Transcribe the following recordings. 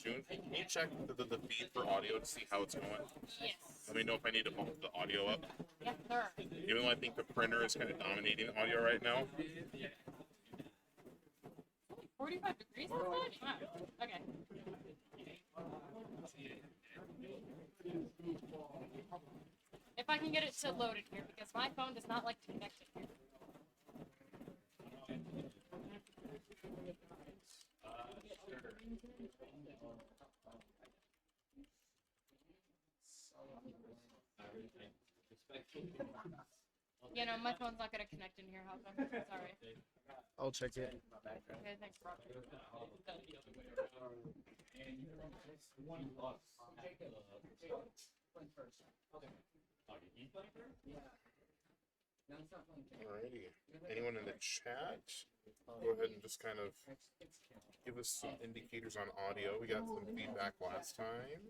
June, can you check the feed for audio to see how it's going? Yes. Let me know if I need to bump the audio up. Yes, sir. Even though I think the printer is kind of dominating audio right now. 45 degrees outside? Wow. Okay. If I can get it to load it here, because my phone does not like to connect it here. You know, my phone's not going to connect in here, Hopper. Sorry. I'll check it. Okay, thanks, bro. Alrighty. Anyone in the chat? Go ahead and just kind of give us some indicators on audio. We got some feedback last time.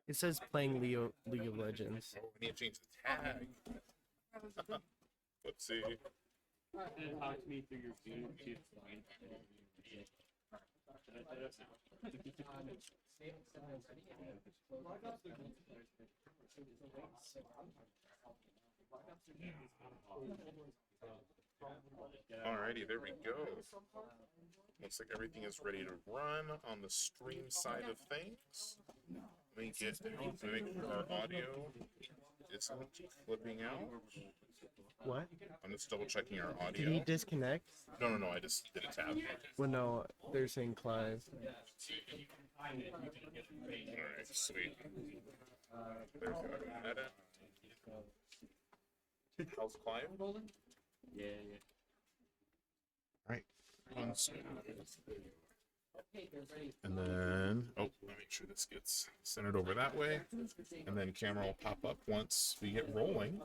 It says playing League of Legends. Oh, we need to change the tag. Let's see. Talk to me through your feed. See if it's fine. Alrighty, there we go. Looks like everything is ready to run on the stream side of things. Let me make sure our audio isn't flipping out. What? I'm just double checking our Did audio. he disconnect? No, I just did a tab. Well, no, they're saying Clive. Alright, sweet. There's the edit. How's Clive? Yeah. Alright. And then, let me make sure this gets centered over that way. And then camera will pop up once we get rolling.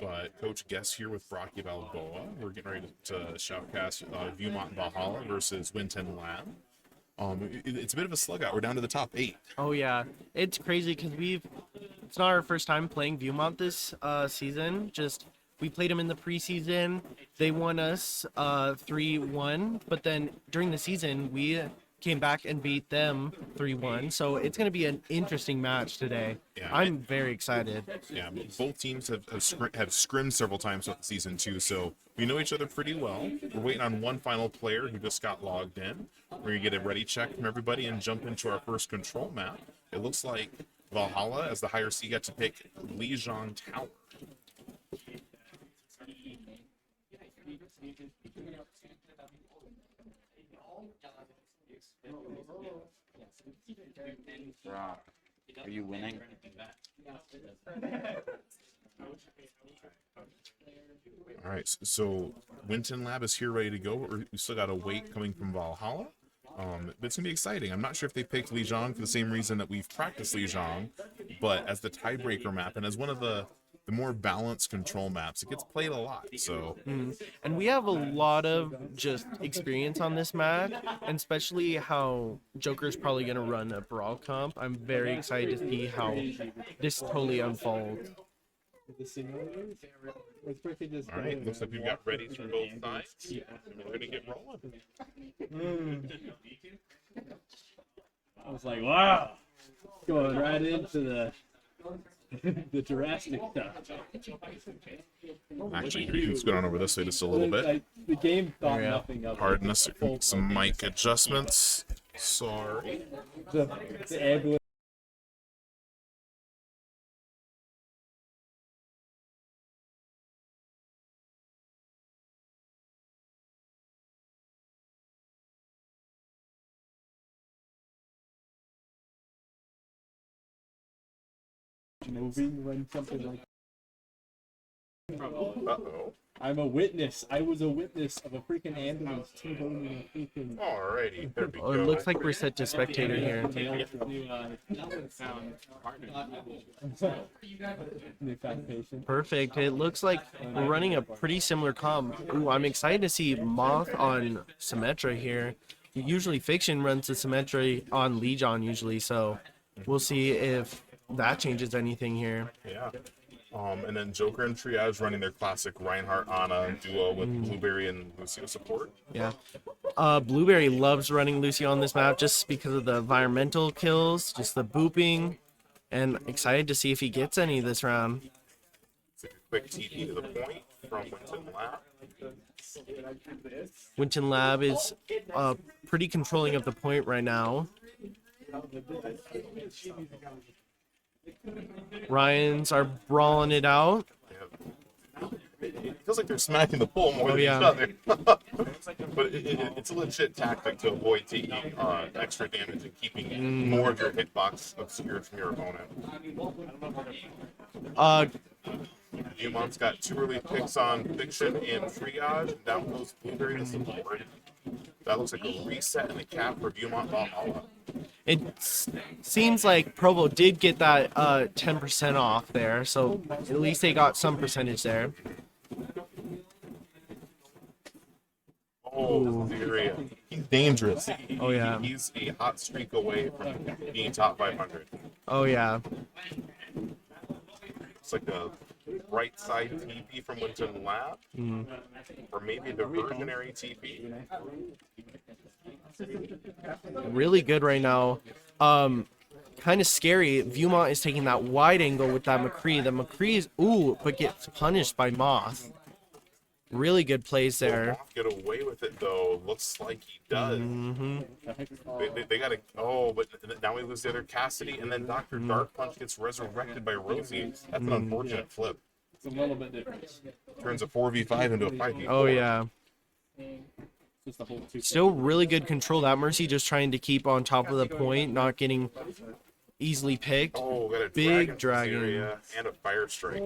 But Coach Guess here with Brocky Balboa. We're getting ready to shoutcast Viewmont Valhalla versus Winton Lab. It's a bit of a slug out. We're down to the top 8. Oh yeah, it's crazy because it's not our first time playing Viewmont this season. We played them in the preseason. They won us 3-1, but then during the season we came back and beat them 3-1. So it's going to be an interesting match today. Yeah, I'm very excited. Yeah, both teams have scrimmed several times throughout the season too, so we know each other pretty well. We're waiting on one final player who just got logged in. We're going to get a ready check from everybody and jump into our first control map. It looks like Valhalla, as the higher seed, got to pick Lijiang Tower. Are you winning? All right, so Winton Lab is here ready to go. We still got a wait coming from Valhalla. But it's going to be exciting. I'm not sure if they picked Lijiang for the same reason that we've practiced Lijiang, but as the tiebreaker map and as one of the more balanced control maps, it gets played a lot. So, And we have a lot of just experience on this map, and especially how Joker's probably going to run a brawl comp. I'm very excited to see how this totally unfolds. all right, looks like we've got readies from both sides. And we're going to get rolling. I was like, wow, going right into the Jurassic stuff. Actually, here, you can scoot on over this way just a little bit. The game thought Yeah. nothing of it. Pardon us, some mic adjustments. Sorry. The ambulance. Moving when something like Uh-oh. I'm a witness. I was a witness of a freaking ambulance T-boning a freaking Alrighty, there we Oh, go. it looks like we're set to spectator here. newfound patient. Perfect. It looks like we're running a pretty similar comp. Ooh, I'm excited to see Moth on Symmetra here. Usually Fiction runs the Symmetra on Lijiang usually, so we'll see if that changes anything here. Yeah. And then Joker and Triage running their classic Reinhardt Ana duo with Blueberry and Lucio support. Yeah. Blueberry loves running Lucy on this map just because of the environmental kills, just the booping, and excited to see if he gets any this round. It's like a quick TP to the point from Winton Lab. Winton Lab is pretty controlling of the point right now. Ryans are brawling it out. It feels like they're smacking the pole more than each other. But it's a legit tactic to avoid taking extra damage and keeping more of your hitbox obscured from your opponent. Viewmont's got 2 early picks on Fiction and Triage, and down goes Blueberry to support. That looks like a reset in the cap for Viewmont Valhalla. It seems like Provo did get that 10% off there, so at least they got some percentage there. Oh, Syria. He's dangerous. Oh, yeah. He's a hot streak away from being top 500. Oh, yeah. It's like a right side TP from Winton Lab, or maybe a diversionary TP. Really good right now. Kind of scary. Viewmont is taking that wide angle with that McCree. The McCree is, but gets punished by Moth. Really good plays there. Moth get away with it though. Looks like he does. They got to. Oh, but now we lose the other Cassidy, and then Dr. Dark Punch gets resurrected by Rosie. That's an unfortunate flip. It's a little bit different. Turns a 4v5 into a 5v4. Oh yeah. Just the whole two. Still really good control. That Mercy just trying to keep on top of the point, not getting easily picked. Oh, got a Big dragon dragon. Syria and a fire strike.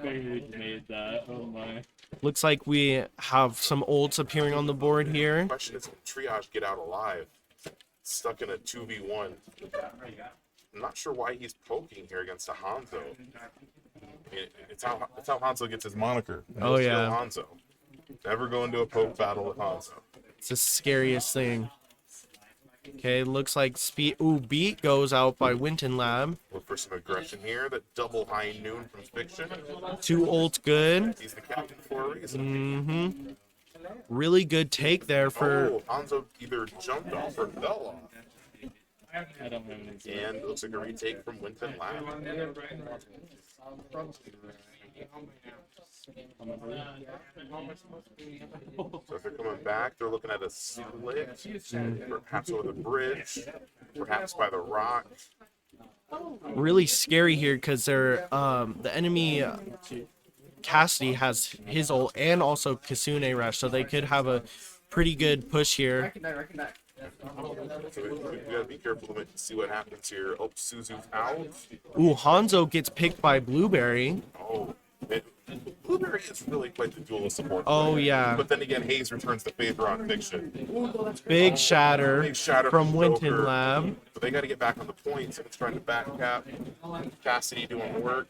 Big made that. Oh my. Looks like we have some ults appearing on the board here. Question is, can Triage get out alive? Stuck in a 2v1. I'm not sure why he's poking here against a Hanzo. It's how Hanzo gets his moniker. Oh, Still yeah. Hanzo. Never go into a poke battle with Hanzo. It's the scariest thing. Okay, looks like speed. Beat goes out by Winton Lab. Look for some aggression here. That double high noon from Fiction. 2 ults good. He's the captain for a reason. Really good take there for. Hanzo either jumped off or fell off. I don't have any. And it looks like a retake from Winton Lab. So if they're coming back, they're looking at a split, perhaps over the bridge, perhaps by the rock. Really scary here because they're the enemy Cassidy has his ult and also Kasune Rush, so they could have a pretty good push here. So we gotta be careful to see what happens here. Oh, Suzu's out. Hanzo gets picked by Blueberry. Oh, Blueberry is really quite the duelist support. Oh, player. yeah. But then again, Hayes returns the favor on Fiction. Big shatter, Big shatter from Winton Joker. Lab. But they got to get back on the point. Someone's trying to back cap. Cassidy doing work.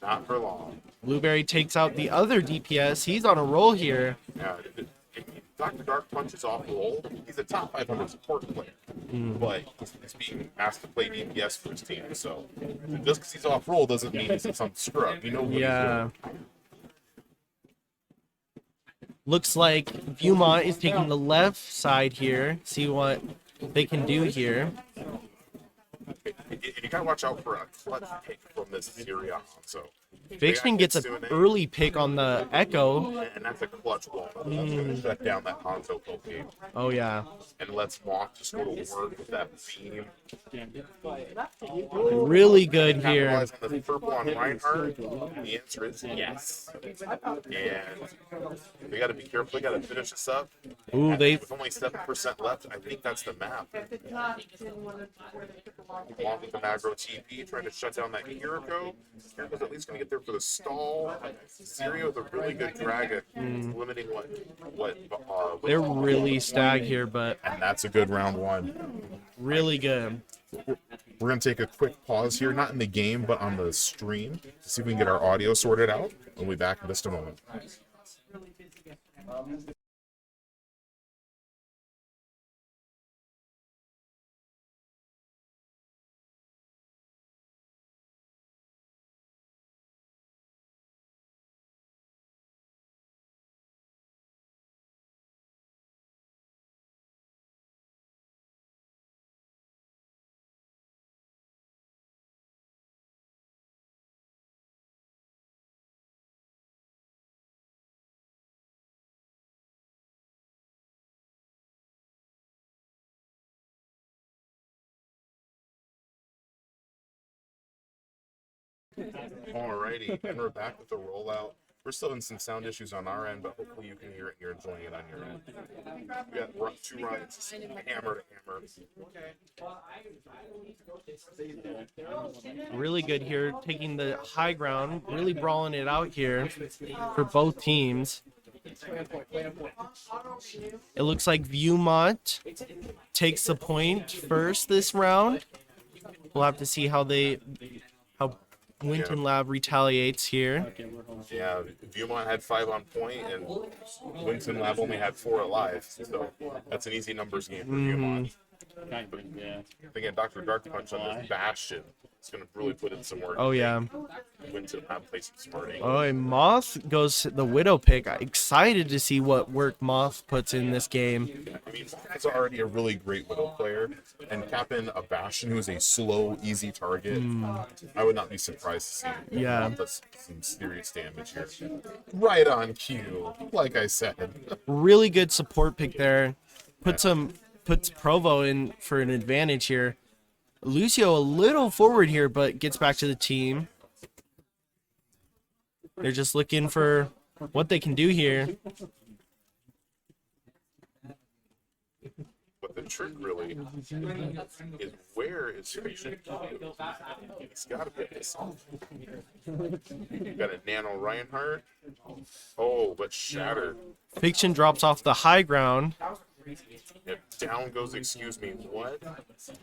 Not for long. Blueberry takes out the other DPS. He's on a roll here. Yeah, Dr. Dark punches off roll. He's a top 500 support player, but he's being asked to play DPS for his team. So just because he's off roll doesn't mean he's some scrub. You know what Yeah. he's doing. Looks like Viewmont is taking the left side here. See what they can do here. And you gotta watch out for a clutch pick from this Syria. So Fiction gets an early pick on the Echo. and that's a clutch wall. That's gonna shut down that Hanzo poke game. Oh yeah. And lets Mock just go to work with that beam. Really good here. Capitalize on the purple on Reinhardt? The answer is yes. And they got to be careful. They got to finish this up. With only 7% left, I think that's the map. Along with the Magro TP, trying to shut down that Kiriko. Kiriko's at least going to get there for the stall. Syria with a really good dragon, limiting what They're really stag here, but and that's a good round one. really good. We're going to take a quick pause here, not in the game, but on the stream, to see if we can get our audio sorted out. We'll be back in just a moment. Alrighty, and we're back with the rollout. We're still in some sound issues on our end, but hopefully you can hear it and you're enjoying it on your end. We got two runs, hammer to hammer. Really good here, taking the high ground, really brawling it out here for both teams. It looks like Viewmont takes the point first this round. We'll have to see how Winton Lab retaliates here. Yeah, Viewmont had 5 on point, and Winton Lab only had 4 alive. So that's an easy numbers game for Viewmont. Again, Dr. Dark Punch on this Bastion. It's going to really put in some work. Oh, yeah. Winton Lab play some smarting. Oh, and Moth goes the Widow pick. Excited to see what work Moth puts in this game. I mean, he's already a really great Widow player, and capping a Bastion who is a slow, easy target, I would not be surprised to see him does some serious damage here. Right on cue, like I said. Really good support pick there. Puts Provo in for an advantage here. Lucio a little forward here, but gets back to the team. They're just looking for what they can do here. But the trick really is where is Fiction? He's got to pick this off. Got a Nano Reinhardt. Oh, but Shatter. Fiction drops off the high ground. If down goes, excuse me, what?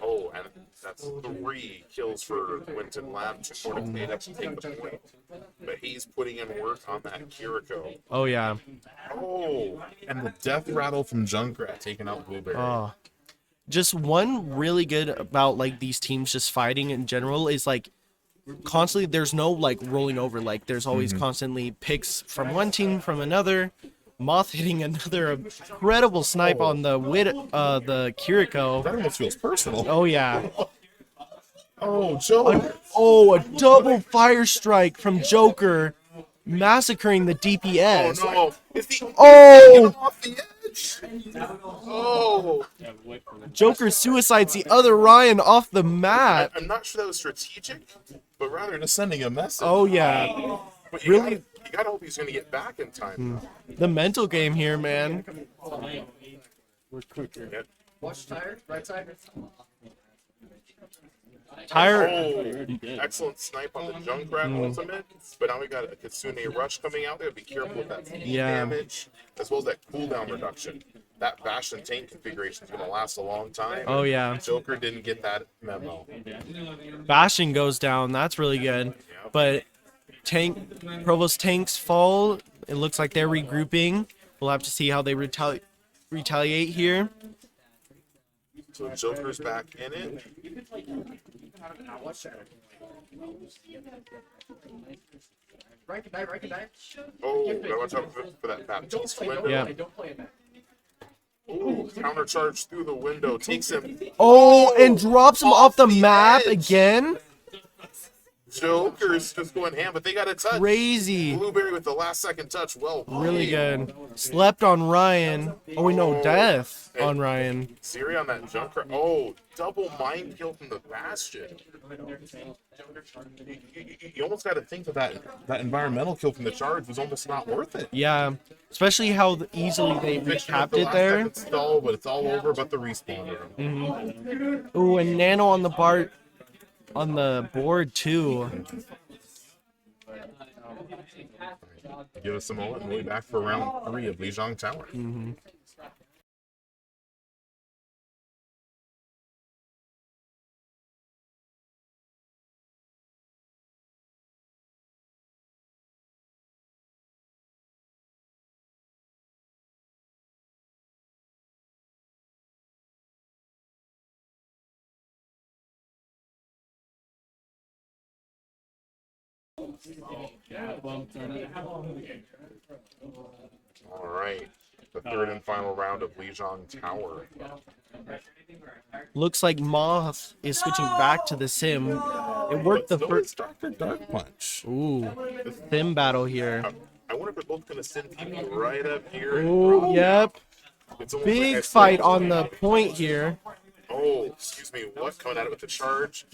Oh, and that's 3 kills for Winton Lab. 2 more to clean up to take the point. But he's putting in work on that Kiriko. Oh, yeah. Oh, and the death rattle from Junkrat taking out Blueberry. Oh. Just one really good about like these teams just fighting in general is like constantly there's no like rolling over. Like there's always constantly picks from one team from another. Moth hitting another incredible snipe on the Kiriko. That almost feels personal. Oh, yeah. Oh, Joker. A double fire strike from Joker, massacring the DPS. Oh, no. Is he off the edge? Oh. Joker suicides the other Ryan off the map. I'm not sure that was strategic, but rather just sending a message. Oh, yeah. But Really? You gotta hope he's gonna get back in time. The mental game here, man. We're quicker. Yep. Watch tire, right side. Tire. Oh, excellent snipe on the Junkrat ultimate. But now we got a Kitsune Rush coming out there. Be careful with that speed damage, as well as that cooldown reduction. That Bastion tank configuration is going to last a long time. Oh, yeah. Joker didn't get that memo. Bastion goes down. That's really good. But Provost tanks fall. It looks like they're regrouping. We'll have to see how they retaliate here. So Joker's back in it. Right can die. Oh, gotta watch out for that Baptiste window. Yeah. Ooh, counter charge through the window. Takes him. Oh, and drops him off the map edge. again. Joker's just going ham, but they got a touch. Crazy. Blueberry with the last second touch. Well played. Really good. Slept on Ryan. Oh, wait, no, death on Ryan. Siri on that Junker. Oh, double mind kill from the Bastion. You almost got to think that environmental kill from the charge was almost not worth it. Yeah, especially how easily they recapped it there. Stall, but it's all over but the respawn. Ooh, and Nano on the board too. Give us a moment and we'll be back for round 3 of Lijiang Tower. All right, the third and final round of Lijiang Tower. Looks like Moth is switching back to the sim. It worked the first. Dr. Dark Punch. Ooh, sim battle here. I wonder if we're both gonna send people right up here. Oh, yep. It's almost Big like I fight said. on the point here. Oh, excuse me. What coming at it with the charge?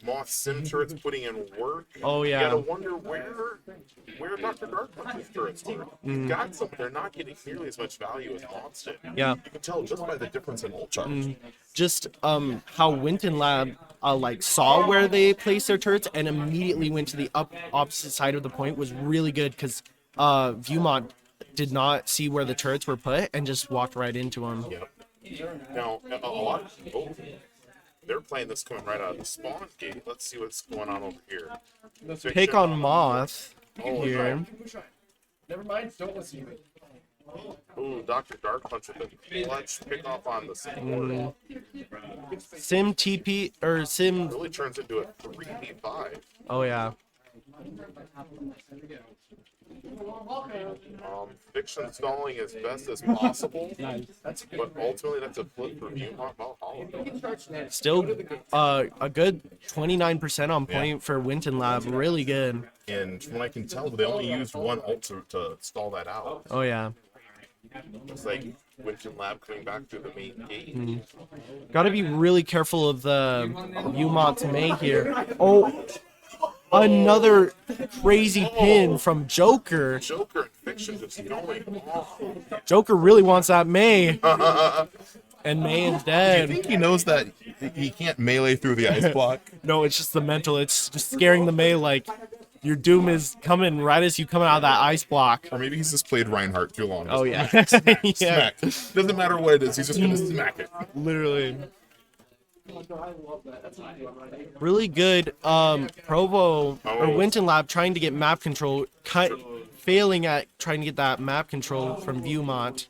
Moth Sim turrets putting in work. Oh, You yeah. gotta wonder where Dr. Dark Punch's turrets were. You've got some, they're not getting nearly as much value as Moth's did. Yeah. You can tell just by the difference in ult charge. Just how Winton Lab like saw where they placed their turrets and immediately went to the opposite side of the point was really good because Viewmont did not see where the turrets were put and just walked right into them. Yep. Now, a lot of people, they're playing this coming right out of the spawn gate. Let's see what's going on over here. Pick Fiction on Moth Oh, here. Never mind. Don't listen to me. Ooh, Dr. Dark Punch with a clutch pick off on the support. Sim TP or Sim. Really turns into a 3v5. Oh yeah. Fiction stalling as best as possible, but ultimately that's a flip for Viewmont Valhalla. Still a good 29% on point for Winton Lab. Really good. And from what I can tell, they only used one ult to stall that out. Oh yeah. It's like Winton Lab coming back through the main gate. Got to be really careful of the Viewmont's May here. Oh, another crazy pin from Joker. Joker and Fiction just going off. Joker really wants that May. And May is I dead. think he knows that he can't melee through the ice block. No, it's just the mental. It's just scaring the May like your doom is coming right as you come out of that ice block. Or maybe he's just played Reinhardt too long. Oh yeah. Yeah. Smack. Doesn't matter what it is, he's just gonna smack it. Literally. Really good Provo or Winton Lab trying to get map control, failing at trying to get that map control from Viewmont.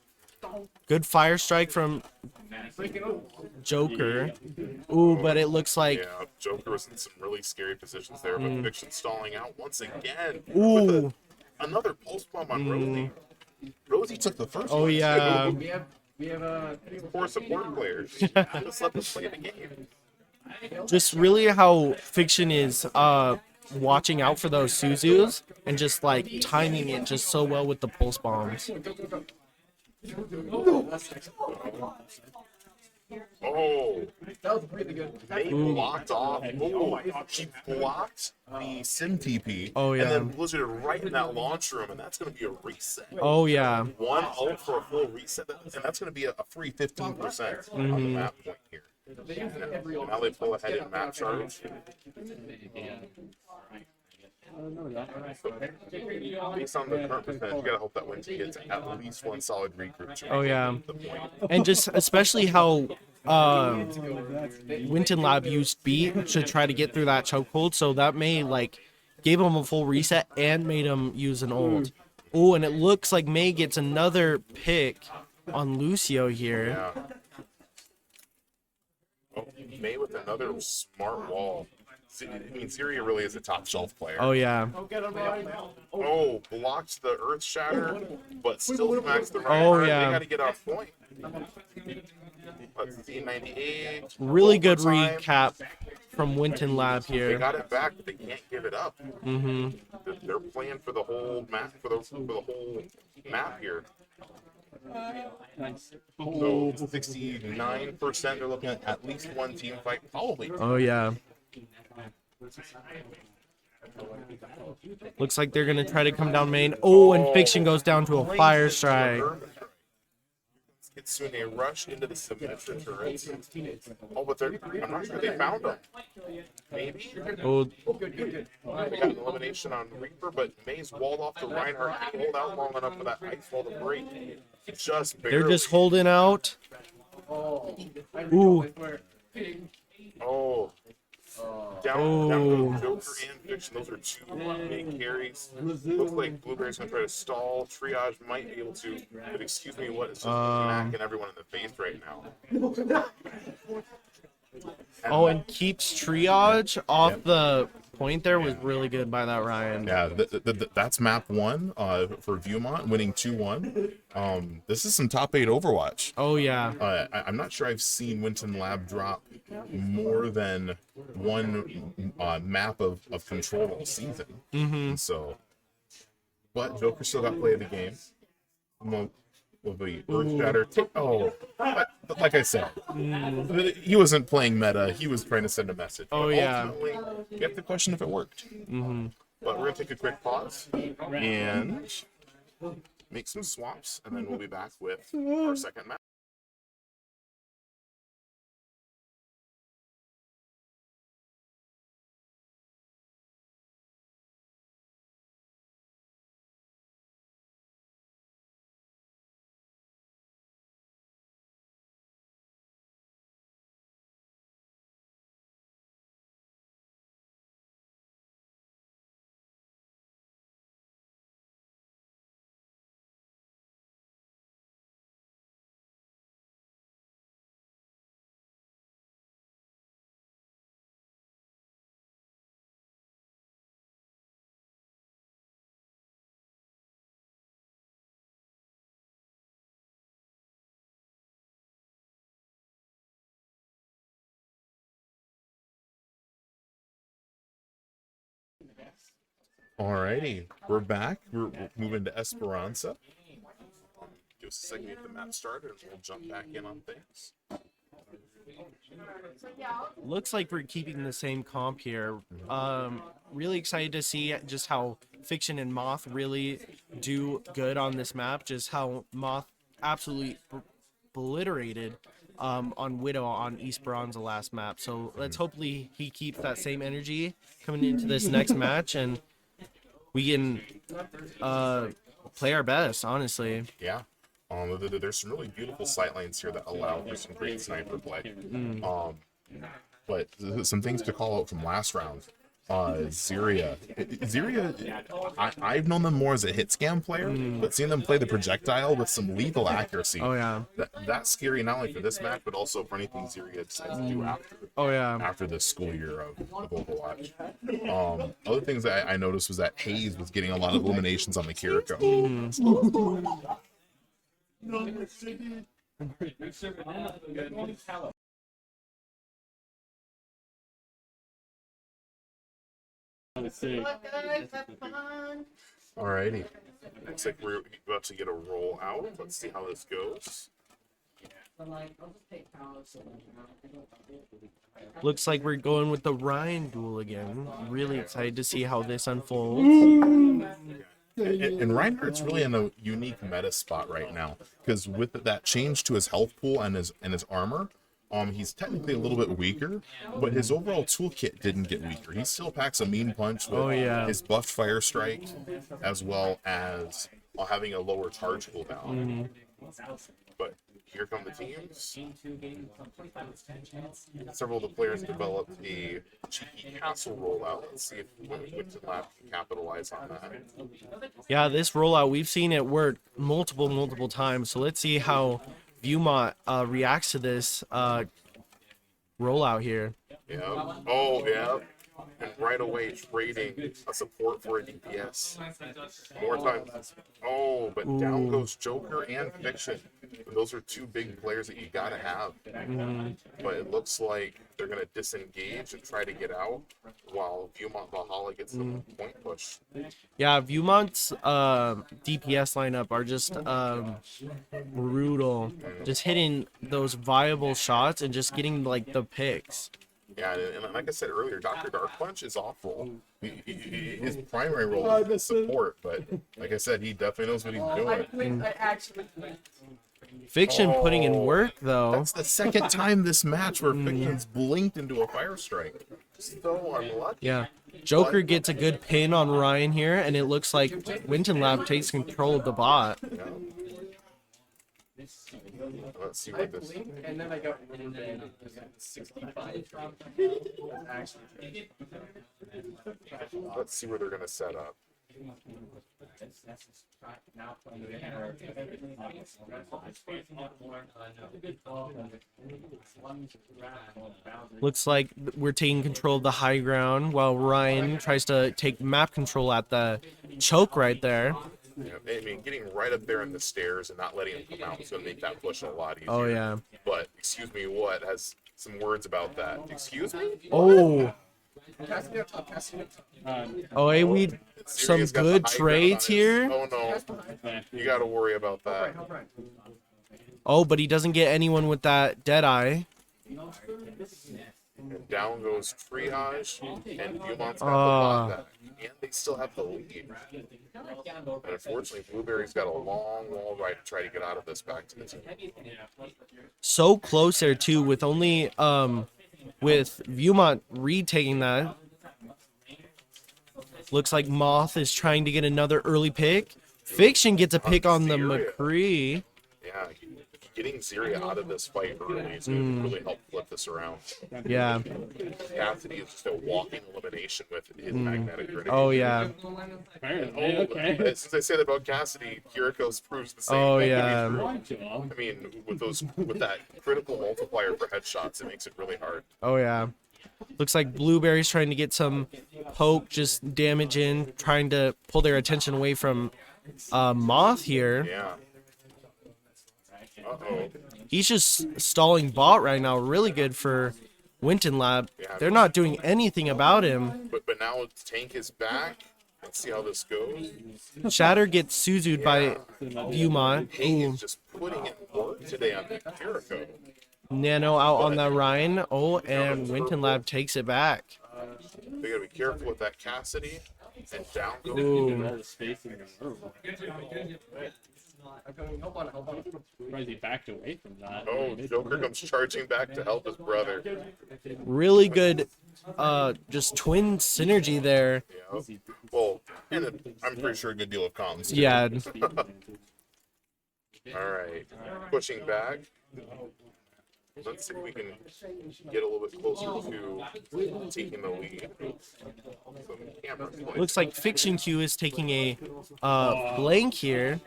Good fire strike from Joker. Ooh, but it looks like Yeah, Joker was in some really scary positions there, but Fiction stalling out once again. ooh. With another pulse bomb on Rosie. Rosie took the first Oh one. yeah. We have Four support players. Just let them play the game. Just really how Fiction is watching out for those Suzus and just like timing it just so well with the pulse bombs. Oh, that was really good. they blocked off. Oh, she blocked the Sim TP. Oh, yeah. And then blizzarded right in that launch room, and that's going to be a reset. Oh yeah. One ult for a full reset, and that's going to be a free 15% on the map point here. Now they pull ahead in map charge. Based on the current percentage, you gotta hope that Winton gets at least one solid regroup. to Oh, yeah. the point. And just especially how Winton Lab used beat to try to get through that chokehold, so that may like gave him a full reset and made him use an ult. Oh, and it looks like May gets another pick on Lucio here. Yeah. Oh, May with another smart wall. I mean, Syria really is a top shelf player. Oh yeah. Oh, blocked the Earth Shatter, but still smacks the Oh, Reinhardt. yeah. They gotta get off point. Let's see, 98. Really good overtime. recap from Winton Lab They here. got it back, but they can't give it up. Mm-hmm. They're playing for the whole map, for the whole map here. So 69%. They're looking at least one team fight, probably. Oh yeah. Looks like they're gonna try to come down main. Oh, and Fiction goes down to a fire strike. Kitsune rush into the Symmetra turrets. Oh, but I'm not sure they found them. Maybe? Oh, They got an elimination on Reaper, but May's walled off the Reinhardt. He hold out long enough for that ice wall to break. Just barely. they're just holding out. Ooh. Oh. Down to Joker and Fiction. Those are two big carries. Looks like Blueberry's gonna try to stall. Triage might be able to, but excuse me, what is just smacking everyone in the face right now. Oh, and keeps Triage off the point there was really good by that Ryan. Yeah, that's map 1 for Viewmont, winning 2-1. This is some top 8 Overwatch. Oh yeah. I'm not sure I've seen Winton Lab drop more than one map of control all season. So, but Joker still got play of the game. will be Earth Shatter. Like I said, he wasn't playing meta. He was trying to send a message. Oh, But yeah. ultimately, you have to question if it worked. But we're gonna take a quick pause and make some swaps, and then we'll be back with our second match. Alrighty, we're back. We're moving to Esperanza. Give us a second to get the map started, and we'll jump back in on things. Looks like we're keeping the same comp here. Really excited to see just how Fiction and Moth really do good on this map. Just how Moth absolutely obliterated on Widow on Esperanza last map. So let's hopefully he keeps that same energy coming into this next match, and we can play our best, honestly. Yeah. There's some really beautiful sight lines here that allow for some great sniper play. But some things to call out from last round. Ziria, I've known them more as a hit scam player, but seeing them play the projectile with some lethal accuracy. Oh yeah. That's scary not only for this match, but also for anything Ziria decides to do after. Oh yeah. After this school year of Overwatch. Other things that I noticed was that Hayes was getting a lot of eliminations on the Kiriko. Alrighty. Looks like we're about to get a roll out. Let's see how this goes. Looks like we're going with the Ryan duel again. Really excited to see how this unfolds. And Reinhardt's really in a unique meta spot right now, because with that change to his health pool and his armor, he's technically a little bit weaker, but his overall toolkit didn't get weaker. He still packs a mean punch with his buffed fire strike, as well as having a lower charge cooldown. But here come the teams. Several of the players developed a cheeky castle rollout. Let's see if Winton Lab can capitalize on that. Yeah, this rollout, we've seen it work multiple times. So let's see how Viewmont reacts to this rollout here. Yeah. Oh, yeah. And right away trading a support for a DPS. More times. Oh, but down goes Joker and Fiction. Those are two big players that you gotta have. But it looks like they're gonna disengage and try to get out, while Viewmont Valhalla gets the point push. Yeah, Viewmont's DPS lineup are just brutal. Just hitting those viable shots and just getting like the picks. Yeah, and like I said earlier, Dr. Dark Punch is awful. His primary role is support, but like I said, he definitely knows what he's doing. Fiction putting in work though. That's the second time this match where Fiction's blinked into a fire strike. So unlucky. Yeah. Joker gets a good pin on Ryan here, and it looks like Winton Lab takes control of the bot. Yeah. Let's see what this. And then I got 65. Let's see where they're gonna set up. Looks like we're taking control of the high ground while Ryan tries to take map control at the choke right there. Yeah, I mean, getting right up there in the stairs and not letting him come out is going to make that push a lot easier. Oh, yeah. But, excuse me, what? Has some words about that. Excuse me? Oh. Passing it up top, passing it up top. Oh, hey, we some Sirius got the good high ground trades on his- here. Oh no, you got to worry about that. Oh, but he doesn't get anyone with that Deadeye. And down goes Triage, and Viewmont's got the Ah. bot back. And they still have the lead. And unfortunately, Blueberry's got a long wall ride to try to get out of this back to the team. So close there too, with only with Viewmont retaking that. Looks like Moth is trying to get another early pick. Fiction gets a pick on the Syria. McCree. Yeah, getting Ziria out of this fight early is going to really help flip this around. Yeah. Cassidy is just a walking elimination with his magnetic grenade. Oh yeah. Apparently, Oh, okay. since I say that about Cassidy, Kiriko's proves the same Oh, thing. yeah. I mean, with that critical multiplier for headshots, it makes it really hard. Oh yeah. Looks like Blueberry's trying to get some poke, just damage in, trying to pull their attention away from Moth here. Yeah. Uh-oh. He's just stalling bot right now. Really good for Winton Lab. Yeah. They're not doing anything about him. But now Tank is back. Let's see how this goes. Shatter gets Suzu'd by Viewmont. Tank Ooh, is just putting in work today on Kiriko. Nano out on the Rhine. Oh, and Winton Lab takes it back. They gotta be careful with that Cassidy. And down goes. Ooh. All the space in the room. Surprised he backed away from that. Oh, Joker comes charging back to help his brother. Really good, just twin synergy there. Yeah. Well, and I'm pretty sure a good deal of comms. too. Yeah. All right. Pushing back. Let's see if we can get a little bit closer to taking the lead. So the camera's playing. Looks like Fiction Q is taking a blank here,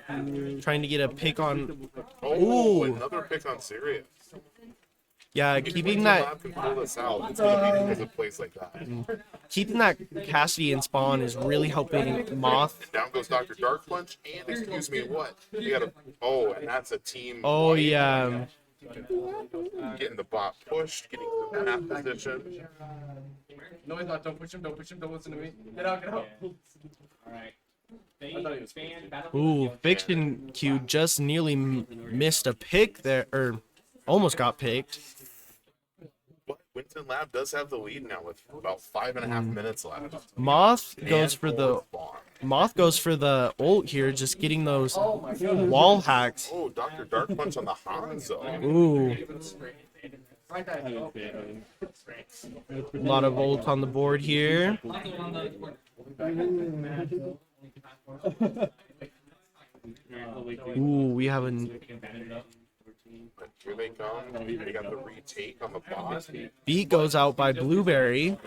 trying to get a pick on. Oh, Ooh. another pick on Syria. Yeah, If keeping Winton that Lab can pull this out, it's gonna be because of plays like that. Cassidy in spawn is really helping Moth. And down goes Dr. Dark Punch, and excuse me, what? You gotta. Oh, and that's a team. Oh wipe. yeah. Getting the bot pushed, getting the map position. No, he's not. Don't push him. Don't push him. Don't listen to me. Get out. Get out. Alright. I thought he was Ooh, Fiction Q just nearly missed a pick there, or almost got picked. But Winton Lab does have the lead now with about 5.5 minutes left. Moth And goes for the ult here, just getting those wall hacks. Oh, Dr. Dark Punch on the Hanzo. Ooh, right there. Oh. a lot of ult on the board here. Ooh, we have an But here they come. They got the retake on the bot. beat goes out by Blueberry.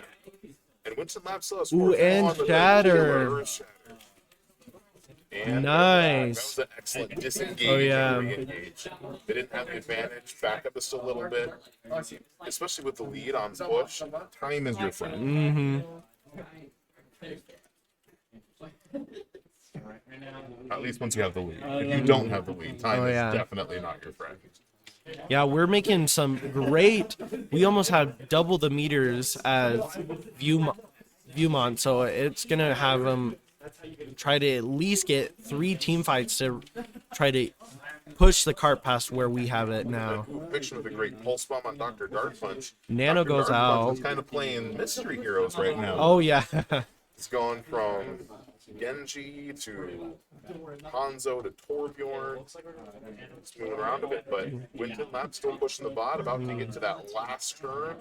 And Winston Lab still has Ooh, four and on, but they Shatter. killer Shatter. And Nice. that was an excellent disengage. Oh, yeah. And re-engage. They didn't have the advantage. Back up just a little bit. Especially with the lead on push. Time is your friend. At least once you have the lead. If you don't have the lead, time Oh, yeah. is definitely not your friend. Yeah, we're making some great. We almost have double the meters as Viewmont, so it's gonna have them try to at least get 3 team fights to try to push the cart past where we have it now. Fiction with a great pulse bomb on Dr. Dark Punch. Nano Dr. goes Dark Punch out. is kind of playing mystery heroes right now. Oh yeah, It's gone from Genji to Hanzo to Torbjorn. It's moving around a bit, but Winton Lab still pushing the bot, about to get to that last turn.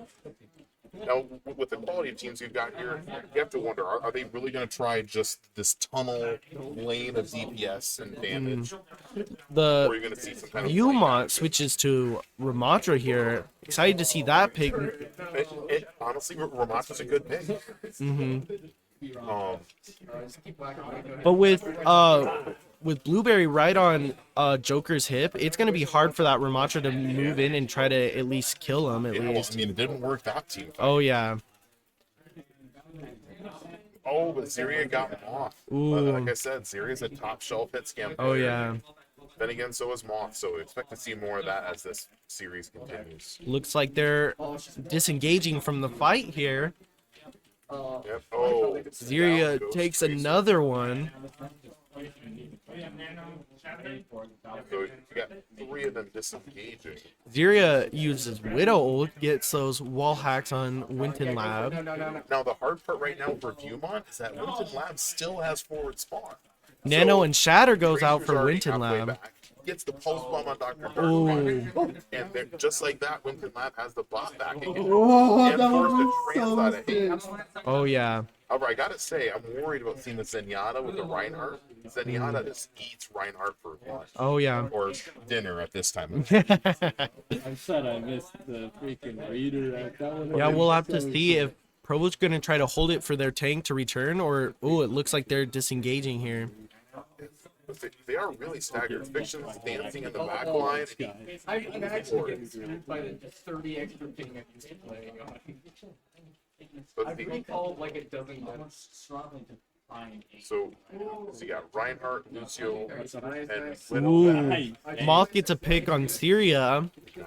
Now, with the quality of teams you've got here, you have to wonder, are they really going to try just this tunnel lane of DPS and damage? Or are the you going to see some kind of... Viewmont switches to Ramatra here. Excited to see that pick. Honestly, Ramatra's a good pick. But with Blueberry right on Joker's hip, it's gonna be hard for that Ramatra to move in and try to at least kill him. At Yeah, well, least. I mean, it didn't work that team fight. Oh yeah. Oh, but Ziria got Moth. Ooh. But like I said, Ziria's a top shelf hit scam Oh player. yeah. Then again, so is Moth, so we expect to see more of that as this series continues. Looks like they're disengaging from the fight here. Yep. Oh, Ziria down goes takes Tracer. another one. So you got 3 of them disengaging. Ziria uses Widow ult, gets those wall hacks on Winton Lab. Now the hard part right now for Viewmont is that Winton Lab still has forward spawn. Nano So, and Shatter goes out Tracer's for already Winton halfway Lab. back, gets the pulse bomb on Dr. Ooh. Dark, and then just like that, Winton Lab has the bot back again. Oh, And that forced was a trans so out of him. Oh yeah. However, I gotta say, I'm worried about seeing the Zenyatta with the Reinhardt. Zenyatta just eats Reinhardt for lunch. Oh yeah. Or dinner at this time. I'm sad I missed the freaking reader. That one Yeah, was we'll have to so see good. if Provo's gonna try to hold it for their tank to return, or oh, it looks like they're disengaging here. But they are really staggered. Fiction's dancing in the back line. I'm actually getting screwed by the 30 extra ping I'm used to playing on. But I've the, recalled like a dozen months. so you got Reinhardt, Lucio, and Widow. Ooh. Nice. Moth gets a pick on Syria. Nice.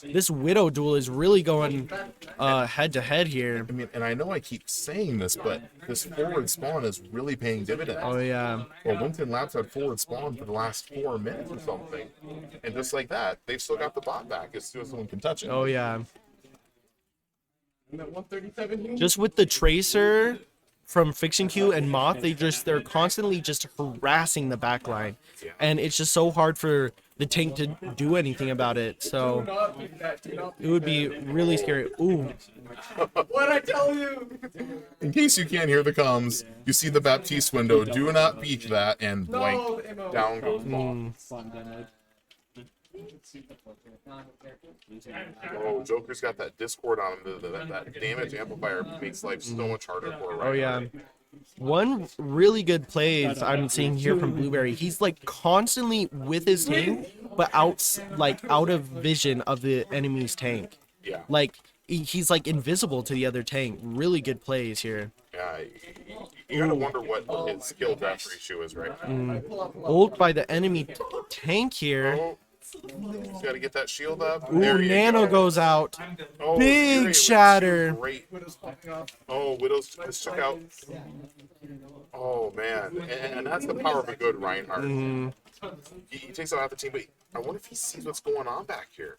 This Widow duel is really going head to head here. I mean, and I know I keep saying this, but this forward spawn is really paying dividends. Oh yeah. Well, Winton Labs had forward spawn for the last 4 minutes or something, and just like that, they've still got the bot back as soon as someone can touch it. Oh yeah. I'm at 137 here. Just with the Tracer from Fiction Q and Moth, they're constantly just harassing the backline, and it's just so hard for the tank to do anything about it. Do So not beat that. Do not beat it would be that. really scary. Ooh. What'd I tell you? In case you can't hear the comms, you see the Baptiste window. Do not peek that, and No, blank. the MO. Down goes Moth. Fun damage. Oh, Joker's got that Discord on him. That damage amplifier makes life so much harder for a Oh yeah. Reinhardt. One really good plays I'm seeing here from Blueberry. He's like constantly with his tank, but out of vision of the enemy's tank. Yeah. Like he's like invisible to the other tank. Really good plays here. Yeah, you gotta wonder what his skill death ratio is right now. Ult by the enemy tank here. Oh, he's gotta get that shield up. Ooh, There you Nano go. goes out. Oh, Big Fury with shatter. two Great. Widow's popping off. Oh, Widow's just took out. Oh man, and that's the power of a good Reinhardt. He takes out half the team, but I wonder if he sees what's going on back here.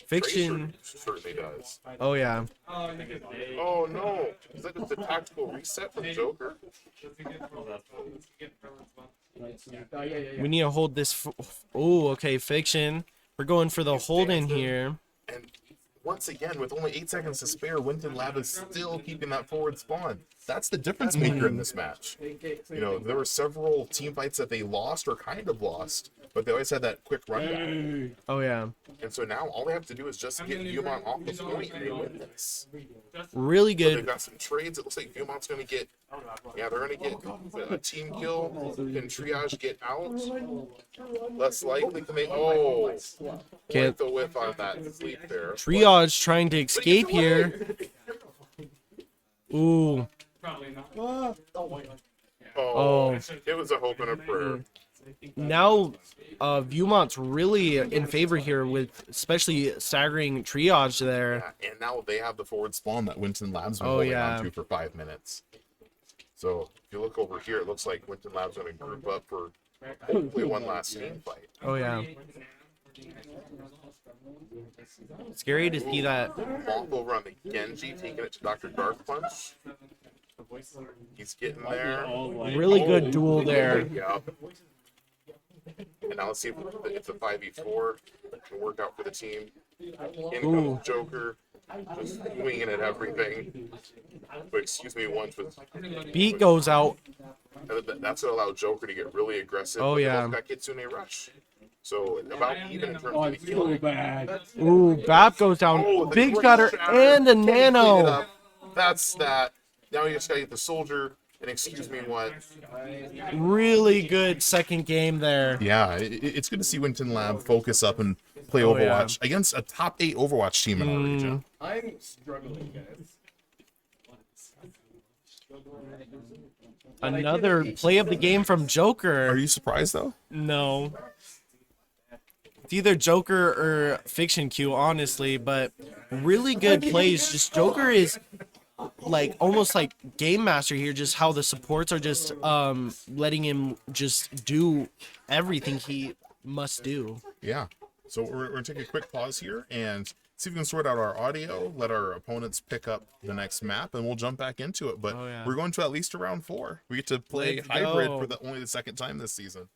Fiction. Tracer certainly does. Oh yeah. Oh no, is that just a tactical reset from Joker? We need to hold this. Oh, okay. Fiction. We're going for the hold in here. And once again, with only 8 seconds to spare, Winton Lab is still keeping that forward spawn. That's the difference maker in this match. You know, there were several team fights that they lost or kind of lost, but they always had that quick rundown. Oh yeah. And so now all they have to do is just get Viewmont off the point and they win this. Really So they've good. got some trades. It looks like Viewmont's going to get, yeah, they're going to get a team kill. Can Triage get out? Less likely can they, oh, Can't. quite the whiff on that sleep there. Triage trying to escape here. Ooh. Oh, it was a hope and a prayer. Now Viewmont's really in favor here with especially staggering Triage there. Yeah, and now they have the forward spawn that Winton Labs been Oh, holding yeah. on to for 5 minutes. So if you look over here, it looks like Winton Labs going to group up for hopefully one last team fight. Oh yeah. Scary to see that. Moth over on the Genji, taking it to Dr. Dark Punch. He's getting there. Really good duel there. Yeah. And now let's see if the 5v4 can work out for the team. In comes Joker, just swinging at everything. But excuse me, once was Beat goes out. that's what allowed Joker to get really aggressive. Oh, but they yeah. both got Kitsune Rush. So about even in terms Oh, of the it's so killing. bad. Ooh, Bap goes down. Oh, the Big great shatter and a Can he clean it nano. up? That's that. Now you just gotta get the soldier. And excuse me, what? Really good second game there. Yeah, it's good to see Winton Lab focus up and play Oh, yeah. Overwatch against a top 8 Overwatch team in our region. I'm struggling, guys. Another play of the game from Are Joker. you surprised though? No. It's either Joker or Fiction Q, honestly, but really good plays. Just Joker is like almost like game master here, just how the supports are just letting him just do everything he must do. Yeah. So we're going to take a quick pause here and see if we can sort out our audio, let our opponents pick up the next map, and we'll jump back into it. But Oh, yeah. we're going to at least round 4. We get to play Let's hybrid go. for only the second time this season.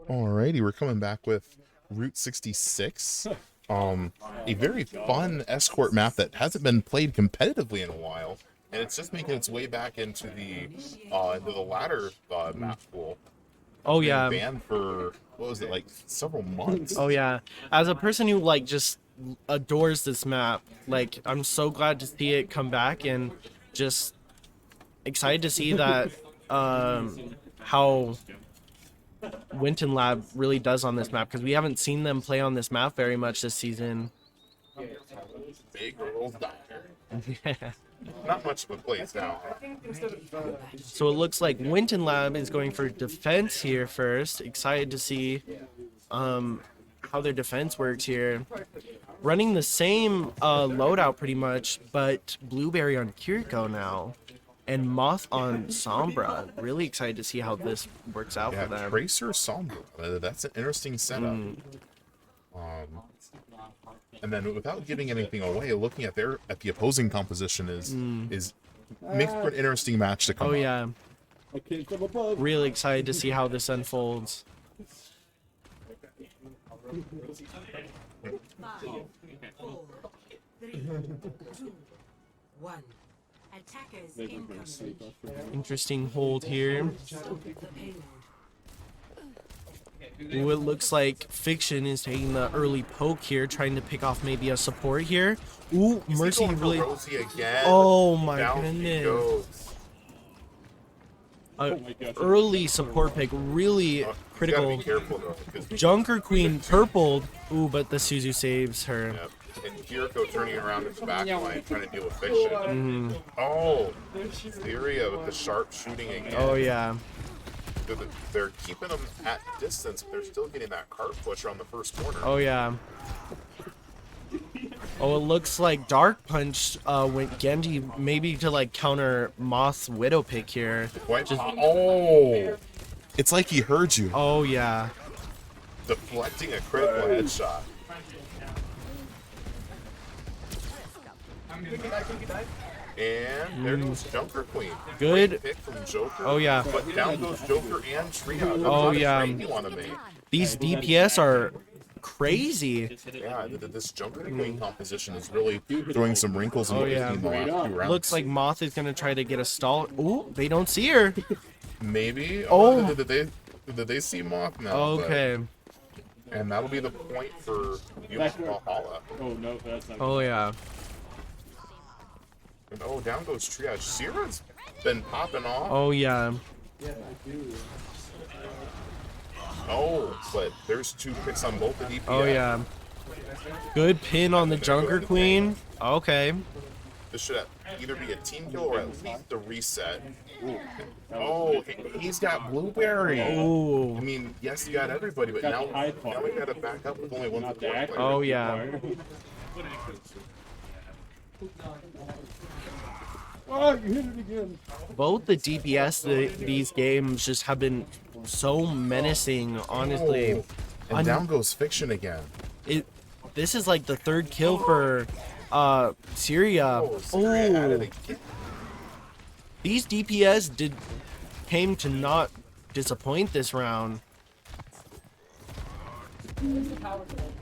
Alrighty, we're coming back with Route 66. A very fun escort map that hasn't been played competitively in a while, and it's just making its way back into the ladder map pool. Oh Been yeah. banned for what was it, like several months? Oh yeah. As a person who like just adores this map, like I'm so glad to see it come back, and just excited to see that how Winton Lab really does on this map, because we haven't seen them play on this map very much this season. Big Earl's Diner. Not much of a place now. So it looks like Winton Lab is going for defense here first. Excited to see how their defense works here. Running the same loadout pretty much, but Blueberry on Kiriko now. And Moth on Sombra. Really excited to see how this works out Yeah, for them. Tracer Sombra. That's an interesting setup. And then without giving anything away, looking at the opposing composition is makes for an interesting match to come Oh up. yeah. I came from above. Really excited to see how this unfolds. 5, 4, 3, 2, 1. Attackers They were gonna incoming. sleep after that. Interesting hold here. The payload. Ooh, it looks like Fiction is taking the early poke here, trying to pick off maybe a support here. Ooh, Is he Mercy going for really... Rosie again? Oh my Down he goodness. goes. my gosh. Early support pick, really You gotta critical. be careful though, because Junker Queen purpled. Ooh, but the Suzu saves her. and Kiriko turning around his back line, trying to deal with Fiction. Oh, Syria with the sharp shooting again. Oh yeah. They're keeping them at distance, but they're still getting that cart pusher on the first corner. Oh yeah. Oh, it looks like Dark Punch went Genji maybe to like counter Moth's Widow pick here. What? Oh, it's like he heard you, Oh yeah. deflecting a critical headshot. And there goes Junker Queen. Good. Great pick from Joker. Oh, yeah. But down goes Joker and Triage. Oh, yeah. You want to make? These DPS are crazy. Yeah, this Junker Queen composition is really throwing some wrinkles in Oh, what we've yeah. seen in the last few rounds. Looks like Moth is gonna try to get a stall. Ooh, they don't see her. Maybe. Oh. Did they see Moth now? Okay. But, and that'll be the point for Valhalla. Oh no, that's not. Oh yeah. And oh, down goes Triage. Sierra's been popping off. Oh yeah. Oh, but there's 2 picks on both the DPS. Oh yeah. Good pin on the Junker Queen. Okay. This should either be a team kill or at least a reset. Oh, he's got Blueberry. Ooh. I mean, yes, he got everybody, but now we got to back up with only one Not support that. player. Oh yeah. Oh, you hit it again. Both the DPS these games just have been so menacing. Honestly, Oh, and down goes Fiction again. this is like the 3rd kill for Syria. Syria at it Oh, again. these DPS came to not disappoint this round. Man,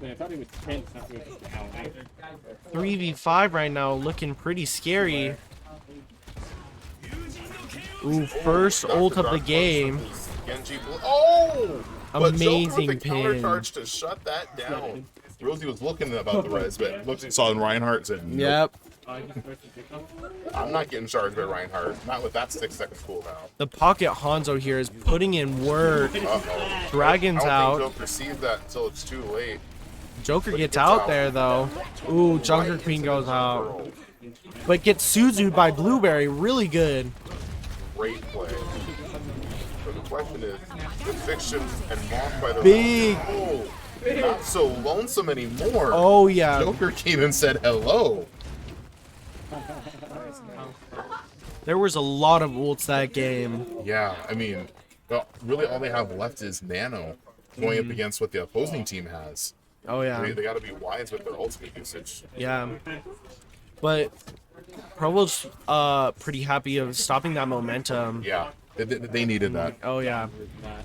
I thought he was tense, not with Alan. 3v5 right now, looking pretty scary. Ooh, first ult of the game. Genji oh! But Amazing Joker with the counter pin. charge to shut that down. Rosie was looking about the res, but looked saw Reinhardt said, nope, Yep. I'm not getting charged by Reinhardt. Not with that 6-second cooldown. The Pocket Hanzo here is putting in work. Uh-oh. Dragon's I out. don't think Joker sees that until it's too late. Joker gets out there though. Ooh, Junker Right Queen into goes the out. girl. But gets Suzu'd by Blueberry. Really good. Great play. But the question is, the Fiction and Moth by the Big. Oh, not so lonesome anymore. Oh yeah. Joker came and said hello. There was a lot of ults that game. Yeah, I mean, well, really all they have left is Nano going up against what the opposing team has. Oh yeah. They got to be wise with their ultimate usage. Yeah. But Provo's pretty happy of stopping that momentum. Yeah, they needed that. Oh yeah.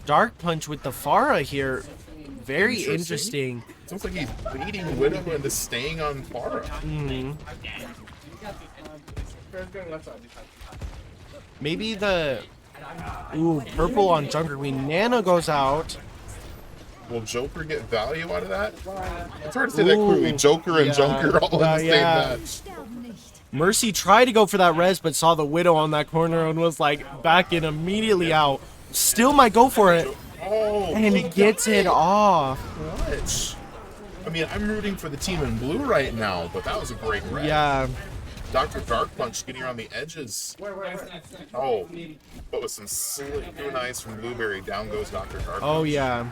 Dark Punch with the Pharah here. Very Interesting. interesting. It looks like he's baiting Widow into staying on Pharah. Mhm. Maybe the purple on Junker Queen. Nana goes out. Will Joker get value out of that? It's hard to say that clearly. Ooh, Joker and yeah. Junker all in the same Yeah. match. Mercy tried to go for that res, but saw the Widow on that corner and was like back in immediately out. Still might go for it. Oh, And he gets it off. clutch. I mean, I'm rooting for the team in blue right now, but that was a great red. Yeah. Dr. Dark Punch getting around the edges. Oh, but with some slick kunais from Blueberry, down goes Dr. Dark Punch. Oh yeah.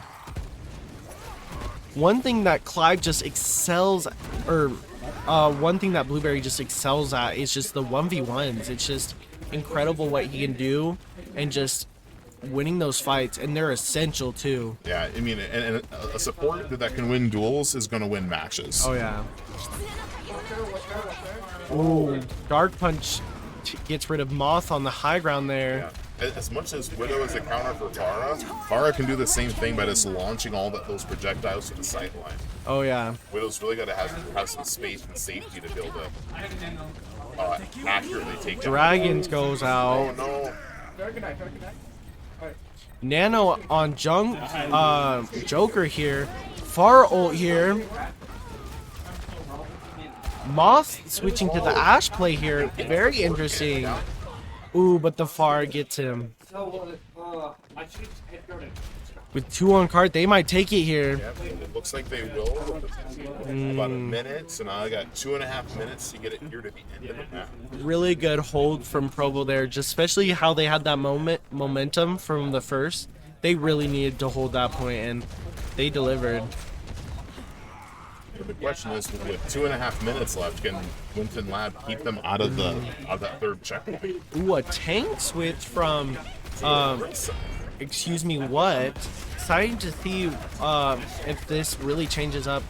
One thing that Clive just excels, or one thing that Blueberry just excels at is just the 1v1s. It's just incredible what he can do, and just winning those fights, and they're essential too. Yeah, I mean, and a support that can win duels is going to win matches. Oh yeah. Ooh, Dark Punch gets rid of Moth on the high ground there. Yeah. As much as Widow is a counter for Pharah can do the same thing by just launching all those projectiles to the sideline. Oh yeah. Widow's really got to have some space and safety to be able to accurately take down. Dragons goes Oh out. no. Nano on Joker here. Far ult here. Moth switching to the Ash play here. Very interesting. Ooh, but the Far gets him. With 2 on card, they might take it here. Yep, it looks like they will. About a minute, so now I got 2.5 minutes to get it here to the end of the map. Really good hold from Provo there, just especially how they had that momentum from the first. They really needed to hold that point, and they delivered. But the question is, with 2.5 minutes left, can Winton Lab keep them out of that third checkpoint? Ooh, a tank switch from, excuse me, what? Excited to see if this really changes up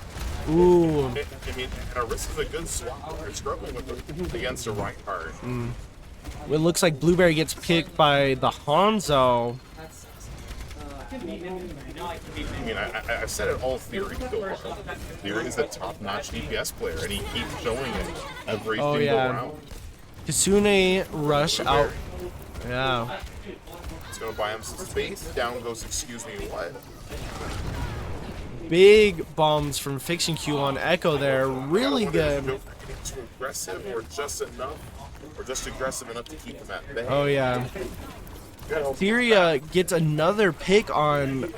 Ooh. I mean, Arissa's a good swap. They're struggling with it against a Reinhardt. It looks like Blueberry gets picked by the Hanzo. I mean, I've said it all Theory so far. Theory is a top-notch DPS player, and he keeps showing it every single round. Kasune rush out. Yeah. It's going to buy him some space. Down goes, excuse me, what? Big bombs from Fiction Q on Echo there. Really good. Getting too aggressive or just enough, or just aggressive enough to keep him at bay. Oh, yeah. Theory gets another pick on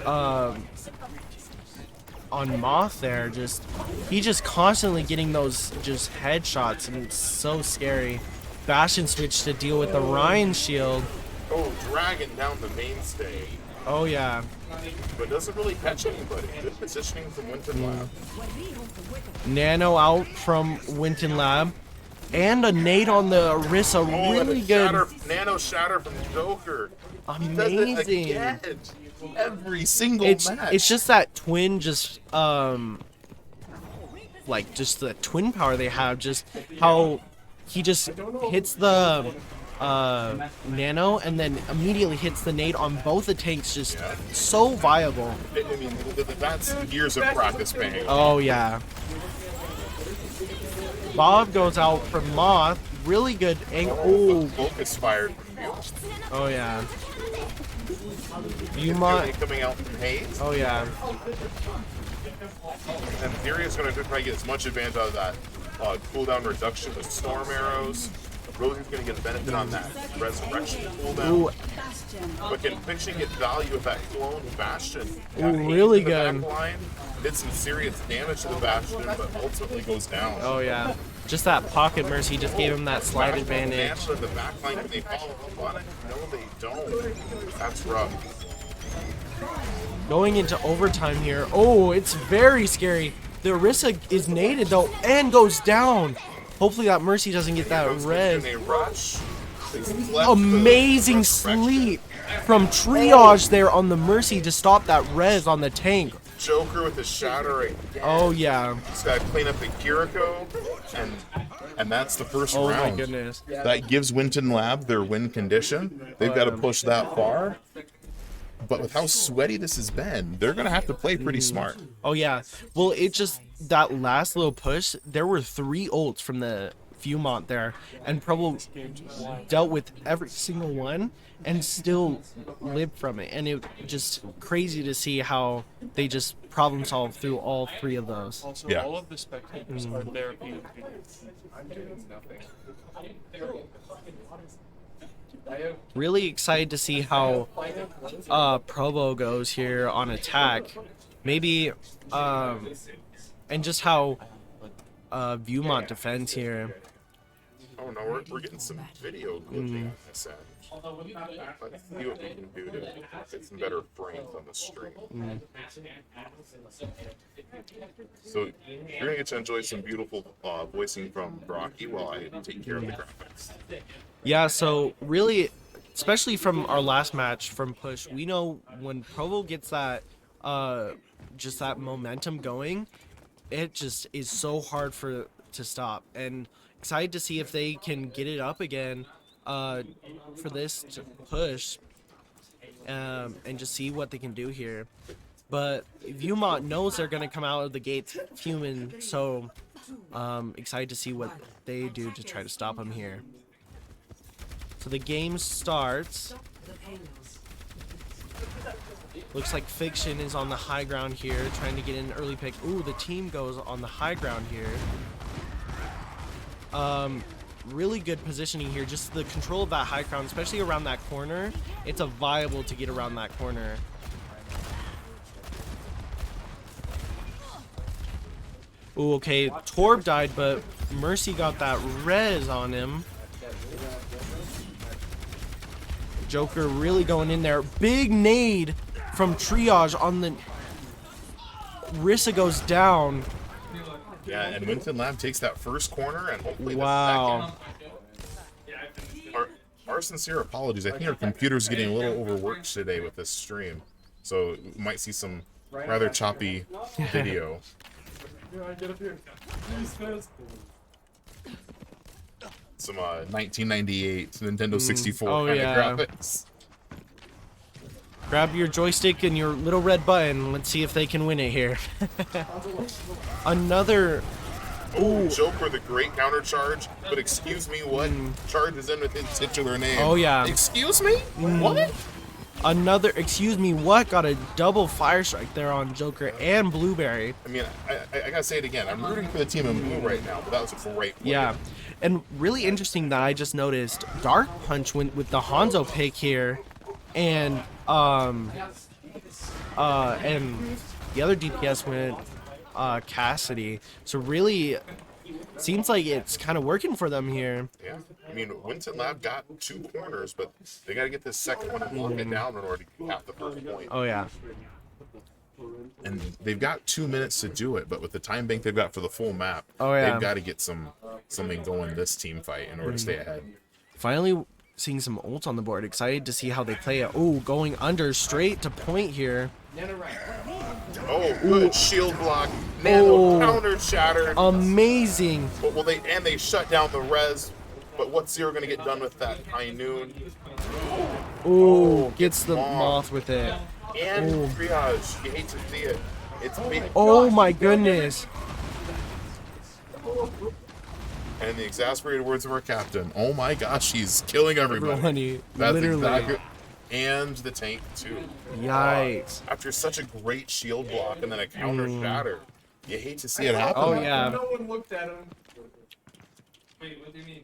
Moth there. He just constantly getting those just headshots, and it's so scary. Bastion switch to deal with the Ryan shield. Oh, dragging down the mainstay. Oh yeah. But doesn't really catch anybody. Good positioning from Winton Lab. Nano out from Winton Lab. And a nade on the Orisa. Oh, Really and a good. Nano shatter from Joker. Amazing. Again. Every single match. It's just that twin like just the twin power they have, just how he just hits the Nano and then immediately hits the nade on both the tanks, just so viable. I mean, that's years of practice paying. Oh yeah. Bob goes out from Moth. Really good angle. Oh. Focus fired from Viewmont. Oh yeah. Viewmont coming out from Hayes. Oh yeah. And Theory is going to try to get as much advantage out of that cooldown reduction with Storm Arrows. Rosie's going to get the benefit on that Resurrection cooldown. Ooh. But can Fiction get value with that clone Bastion? Ooh, really good. Backline, did some serious damage to the Bastion, but ultimately goes down. Oh yeah. Just that pocket mercy just gave him that slide advantage. The backline, can they follow up on it? No, they don't. That's rough. Going into overtime here. Oh, it's very scary. The Orisa is naded though and goes down. Hopefully that Mercy doesn't get that res. Amazing sleep from Triage there on the Mercy to stop that res on the tank. Joker with the shatter again. Oh yeah. Just gotta clean up the Kiriko, and that's the first round. Oh my goodness. That gives Winton Lab their win condition. They've got to push that far. But with how sweaty this has been, they're gonna have to play pretty smart. Oh yeah. Well, it just that last little push. There were 3 ults from the Viewmont there, and Provo dealt with every single one and still lived from it. And it just crazy to see how they just problem solved through all 3 of those. Also, Yeah. all of the spectators are there being I'm doing nothing. Really excited to see how Provo goes here on attack. Maybe and just how Viewmont defends here. Oh no, we're getting some video glitching on this end. Let's see what we can do to get some better frames on the stream. So you're gonna get to enjoy some beautiful voicing from Brocky while I take care of the graphics. Yeah, so really, especially from our last match from Push, we know when Provo gets that just that momentum going, it just is so hard to stop. And excited to see if they can get it up again for this to Push and just see what they can do here. But Viewmont knows they're going to come out of the gates fuming, so excited to see what they do to try to stop them here. So the game starts. Looks like Fiction is on the high ground here, trying to get an early pick. Ooh, the team goes on the high ground here. Really good positioning here. Just the control of that high ground, especially around that corner. It's a viable to get around that corner. Ooh, okay. Torb died, but Mercy got that res on him. Joker really going in there. Big nade from Triage on the... Rissa goes down. Yeah, and Winton Lab takes that first corner, and hopefully Wow. the second. Our sincere apologies. I think our computer's getting a little overworked today with this stream, so we might see some rather choppy video. Get up here. Please, fast. Some 1998 Nintendo 64 Oh, kind yeah. of graphics. Grab your joystick and your little red button. Let's see if they can win it here. Another. Oh, Joker, the great counter charge. But excuse me, what? Charge is in with his titular name. Oh, yeah. Excuse me? What? Another. Excuse me, what? Got a double fire strike there on Joker and Blueberry. I mean, I gotta say it again. I'm rooting for the team in blue right now, but that was a great play. Yeah. And really interesting that I just noticed Dark Punch went with the Hanzo pick here. And the other DPS went Cassidy. So really seems like it's kind of working for them here. Yeah. I mean, Winton Lab got 2 corners, but they got to get this second one and lock it down in order to have the first point. Oh yeah. And they've got 2 minutes to do it, but with the time bank they've got for the full map, Oh, yeah. they've got to get something going this team fight in order to stay ahead. Finally seeing some ults on the board. Excited to see how they play it. Oh, going under straight to point here. Oh, good shield block. Nano Oh. counter shattered. Amazing. Well, they shut down the res. But what's Zero going to get done with that high noon? Oh, gets the Moth. moth with it. And Oh. triage. You hate to see it. It's big. Oh my goodness. And the exasperated words of our captain. Oh my gosh, he's killing everybody. Everybody, That's literally. exactly. And the tank too. Yikes. After such a great shield block and then a counter shatter, you hate to see it happen. Oh yeah. No one looked at him. Wait, what do you mean?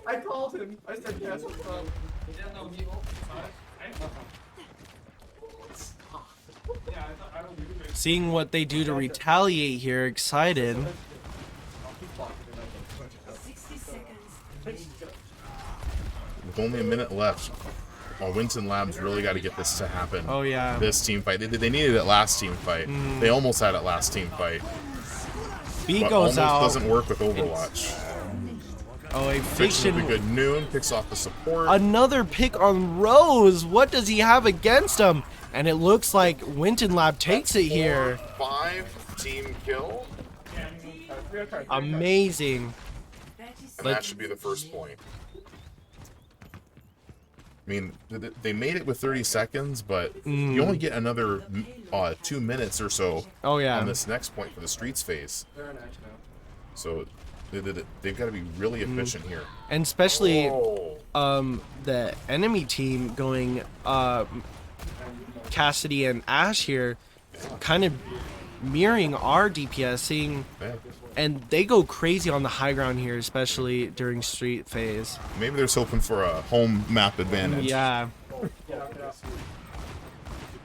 I called him. I said yes. What's up? Seeing what they do to retaliate here, excited. 60 seconds. With only a minute left, Winton Labs really got to get this to happen. Oh yeah. This team fight. They needed it last team fight. They almost had it last team fight. B But goes almost out. doesn't work with Overwatch. Oh, a Fiction with a fiction. good noon, picks off the support. Another pick on Rose. What does he have against him? And it looks like Winton Lab takes it here. 4-5 team kill, Amazing. and that should be the first point. I mean, they made it with 30 seconds, but you only get another 2 minutes or so Oh yeah. on this next point for the streets phase. So they've got to be really efficient here. And especially Oh, the enemy team going Cassidy and Ash here, kind of mirroring our DPS, seeing, yeah. and they go crazy on the high ground here, especially during street phase. Maybe they're hoping for a home map advantage. Yeah.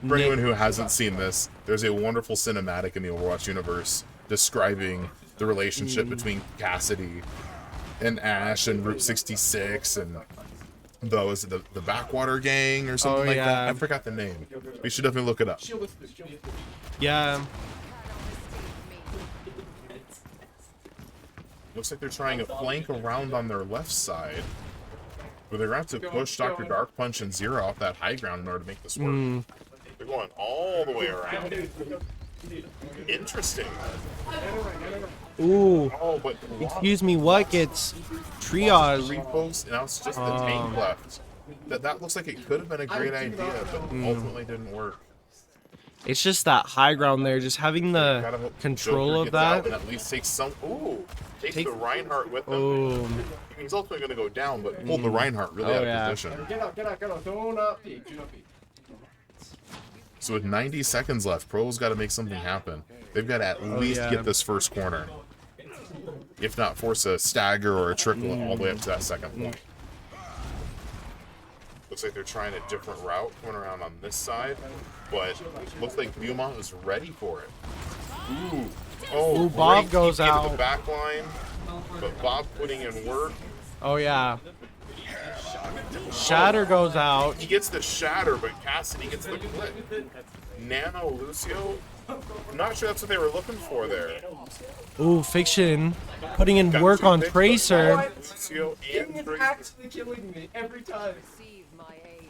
For anyone who hasn't seen this, there's a wonderful cinematic in the Overwatch universe describing the relationship between Cassidy and Ash and Route 66 and the Backwater Gang or something Oh, like yeah. that. I forgot the name. We should definitely look it up. Yeah. Looks like they're trying a flank around on their left side. But they're going to have to push Dr. Dark Punch and Zero off that high ground in order to make this work. They're going all the way around. Interesting. Ooh. Oh, but Excuse me, what gets triage? repost, now it's just the tank left. That looks like it could have been a great idea, but ultimately didn't work. It's just that high ground there, just having Gotta the hope control Joker of gets out that. and at least take some. Ooh, takes Take- the Reinhardt with him. Oh. He's ultimately going to go down, but pulled the Reinhardt really Oh, out yeah. of position. Get out. Do not peek. Do not peek. So with 90 seconds left, Pro's got to make something happen. They've got to at least yeah. get this first corner. If not, force a stagger or a trickle all the way up to that second point. Looks like they're trying a different route, going around on this side, but looks like Viewmont is ready for it. Ooh, oh, Ooh, Bob great goes TP to out. the back line, but Bob putting in work. Oh yeah. Shatter goes out. He gets the shatter, but Cassidy gets the clip. Nano Lucio, I'm not sure that's what they were looking for there. Ooh, Fiction putting in Got work two on picks, Tracer. but Lucio and It's Tracer. actually killing me every time. Receive my aid.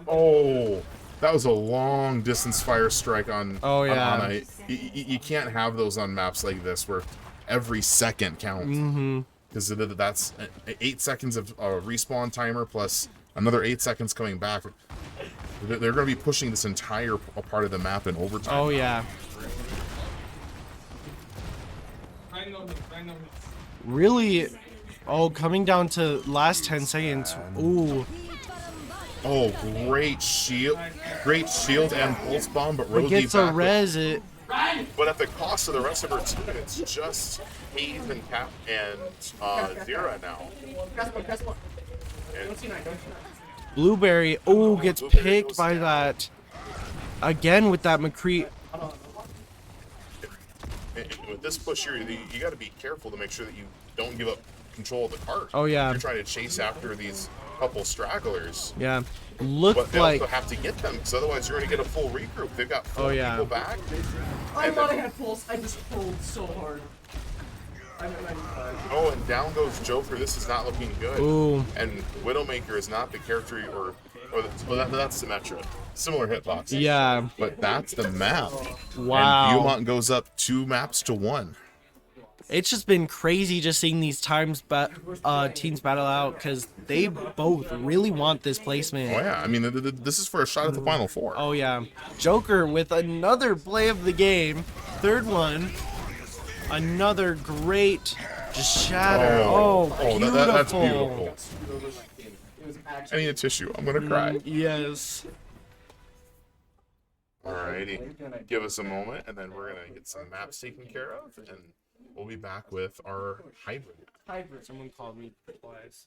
Oh, that was a long distance fire strike on. Oh, yeah. On Ana. You can't have those on maps like this where every second counts. Mm-hmm. Because that's 8 seconds of respawn timer plus another 8 seconds coming back. They're going to be pushing this entire part of the map in overtime. Oh, yeah. Really? Oh, coming down to last 10 seconds. Ooh. Oh, great shield and pulse bomb, but It Rosie gets a back res it. but at the cost of the rest of her team. It's just Hayes and Cap and Zira now. And Blueberry. Oh, gets Blueberry picked goes by down. that. Again with that McCree. and with this push here, you got to be careful to make sure that you don't give up control of the cart. Oh, yeah. You're trying to chase after these couple stragglers. Yeah. But Looked they like. also have to get them, because otherwise you're going to get a full regroup. They've got 4 Oh, yeah. people back. I And thought I then- had pulse. I just pulled so hard. I'm at 95. Oh, and down goes Joker. This is not looking good. Ooh. And Widowmaker is not the character, that's Symmetra. Similar hitbox. Yeah. But that's the map. Wow. And Viewmont goes up 2 maps to 1. It's just been crazy just seeing these teams battle out because they both really want this placement. Oh yeah, I mean this is for a shot at the Final Four. Oh yeah, Joker with another play of the game, third one, another great just shatter. Oh, beautiful. That's beautiful. It was I actually need a tissue. I'm gonna cry. Yes. Alrighty, give us a moment, and then we're gonna get some maps taken care of, and we'll be back with our hybrid. hybrid. Someone called me twice.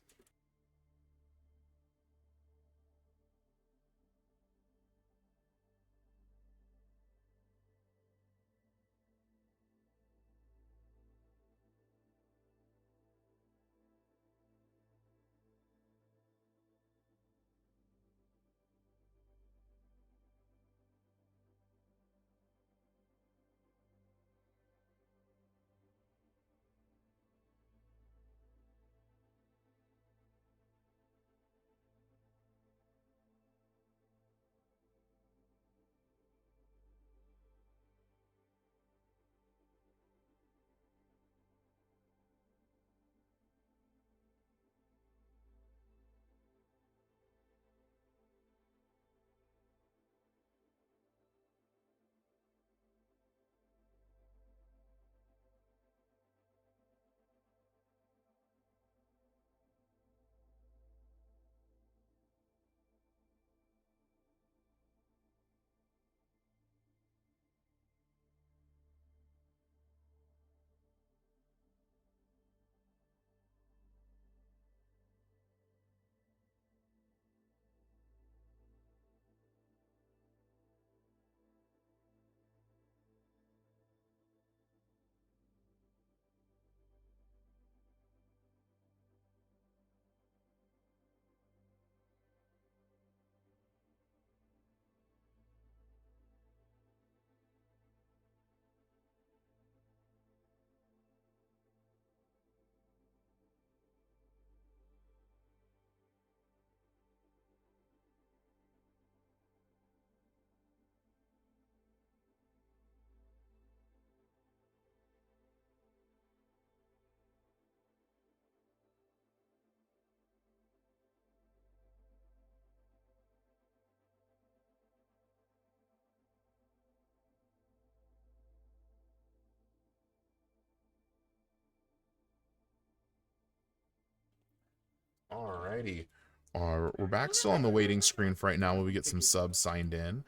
Alrighty. We're back still on the waiting screen for right now when we get some subs signed in.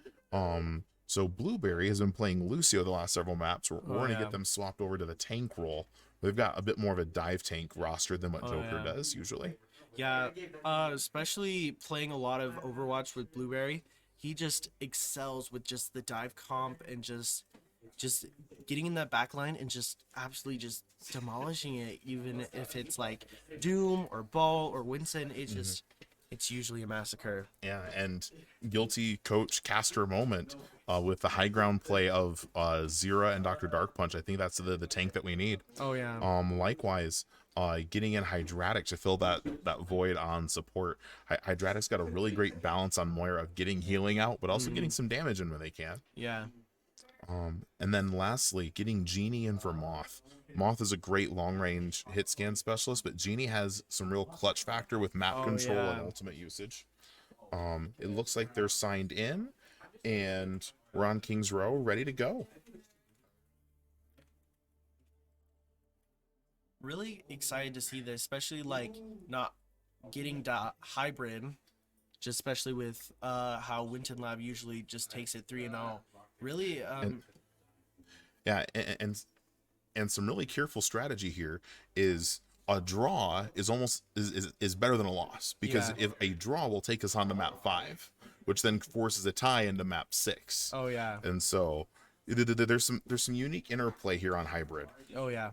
So Blueberry has been playing Lucio the last several maps. We're going to get them swapped over to the tank role. They've got a bit more of a dive tank roster than what Joker does usually. Yeah, especially playing a lot of Overwatch with Blueberry, he just excels with just the dive comp and just getting in that back line and just absolutely just demolishing it, even if it's like Doom or Ball or Winton. It's it's usually a massacre. Yeah, and guilty coach caster moment with the high ground play of Zira and Dr. Dark Punch. I think that's the tank that we need. Oh yeah. Likewise, getting in Hydratic to fill that void on support. Hydratic's got a really great balance on Moira of getting healing out, but also getting some damage in when they can. Yeah. And then lastly, getting Genie in for Moth. Moth is a great long-range hit scan specialist, but Genie has some real clutch factor with map control and ultimate usage. It looks like they're signed in, and we're on King's Row, ready to go. Really excited to see this, especially like not getting the hybrid, just especially with how Winton Lab usually just takes it 3-0. Really, Yeah, and some really careful strategy here is a draw is almost is better than a loss, because if a draw will take us on to map 5, which then forces a tie into map 6. Oh yeah. And so there's some unique interplay here on hybrid. Oh yeah.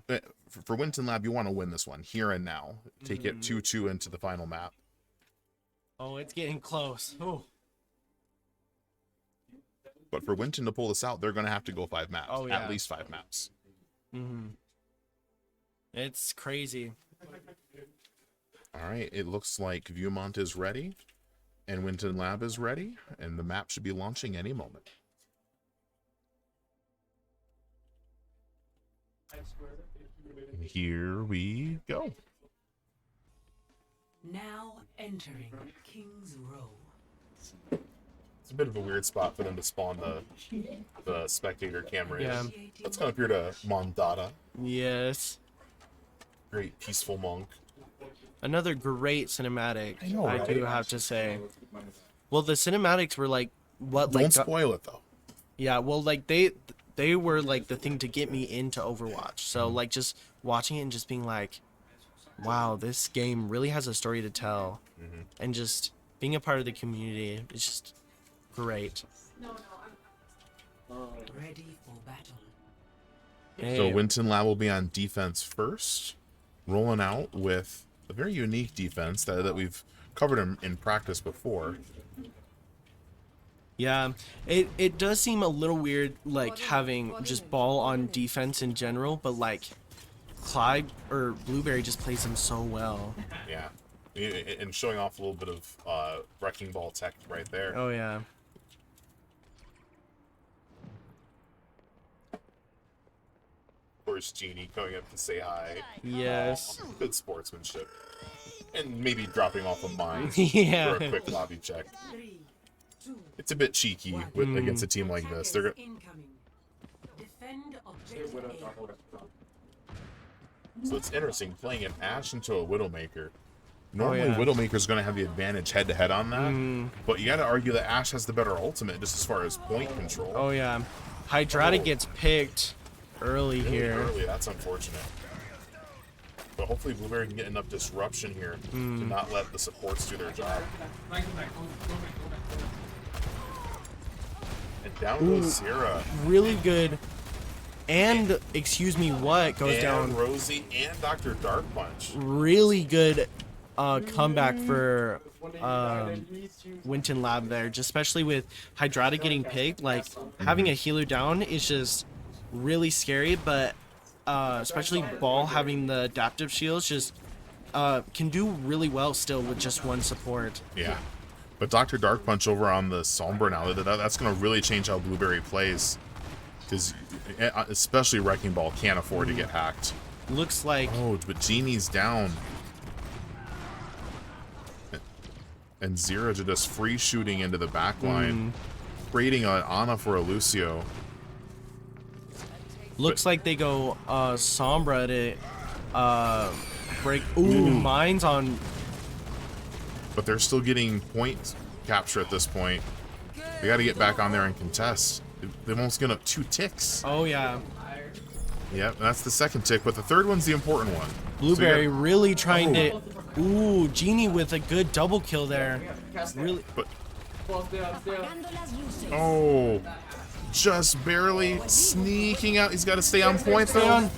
For Winton Lab, you want to win this one here and now. Take it 2-2 into the final map. Oh, it's getting close. Oh. But for Winton to pull this out, they're going to have to go 5 maps. Oh, yeah. At least 5 maps. It's crazy. All right, it looks like Viewmont is ready, and Winton Lab is ready, and the map should be launching any moment. And here we go. Now entering King's Row. It's a bit of a weird spot for them to spawn the spectator camera in. Yeah. Let's come up here to Mondada. Yes. Great peaceful monk. Another great cinematic, I know, right? do have to say. Well, the cinematics were like what Don't like spoil it though. yeah, well like they were like the thing to get me into Overwatch. So like just watching it and just being like, wow, this game really has a story to tell. And just being a part of the community is just great. Ready for battle. So Hey, Winton Lab will be on defense first, rolling out with a very unique defense that we've covered in practice before. yeah, it does seem a little weird like having just ball on defense in general, but like Clyde or Blueberry just plays them so well. Yeah. And showing off a little bit of wrecking ball tech right there. Oh yeah. Of course, Genie coming up to say hi. Yes. Good sportsmanship. And maybe dropping off a mine Yeah. for a quick lobby check. 3, 2, It's a bit cheeky against a team like this. They're incoming. Defend objective A. So it's interesting playing an Ashe into a Widowmaker. Normally, yeah. Widowmaker's going to have the advantage head-to-head on that, but you got to argue that Ashe has the better ultimate just as far as point control. Oh yeah. Hydratic gets picked early Really here. early, that's unfortunate. But hopefully Blueberry can get enough disruption here to not let the supports do their job. And down goes Zira. Really good. And excuse me, what goes And down? Rosie and Dr. Dark Punch. Really good comeback for Winton Lab there, just especially with Hydrata getting picked. Like having a healer down is just really scary, but especially Ball having the adaptive shields just can do really well still with just one support. Yeah. But Dr. Dark Punch over on the Sombra now, that's going to really change how Blueberry plays. Because especially Wrecking Ball can't afford to get hacked. Looks like Oh, but Genie's down. And Zira just free shooting into the back line, creating an Ana for a Lucio. like they go Sombra to break. Ooh, mines on. But they're still getting point capture at this point. They got to get back on there and contest. They've almost given up 2 ticks. Oh yeah. Yep, that's the second tick, but the third one's the important one. Blueberry So you really trying to. Ooh, Genie with a good double kill there. Really. got- oh, just barely sneaking out. He's got to stay on point though.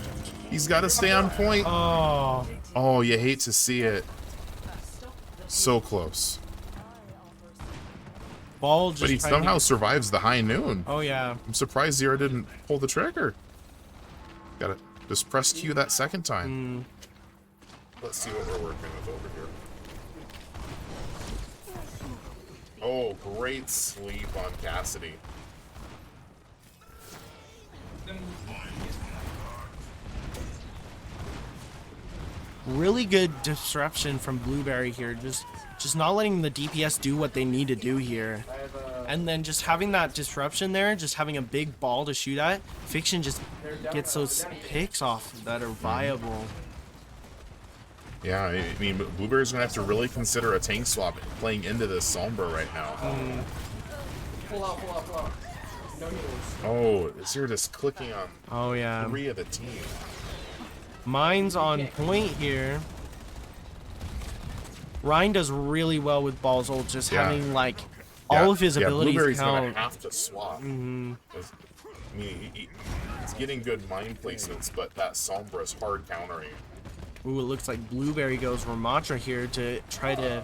He's got to stay on point. Oh. Oh, you hate to see it. So close. Ball just But he trying to- somehow survives the high noon. Oh yeah. I'm surprised Zero didn't pull the trigger. Gotta just press Q that second time. Let's see what we're working with over here. Oh, great sleep on Cassidy. Really good disruption from Blueberry here. Just not letting the DPS do what they need to do here. And then just having that disruption there, just having a big ball to shoot at, Fiction just gets those picks off that are viable. Yeah, I mean, Blueberry's gonna have to really consider a tank swap playing into this Sombra right now. Pull out, pull out, pull out. No heals. Oh, Zero just clicking on Oh yeah. 3 of the team. Mine's on point here. Ryan does really well with Ball's ult, just Yeah. having like all of his abilities Blueberry's count. gonna have to swap. I mean, he's getting good mind placements, but that Sombra's hard countering. Ooh, it looks like Blueberry goes Ramatra here to try to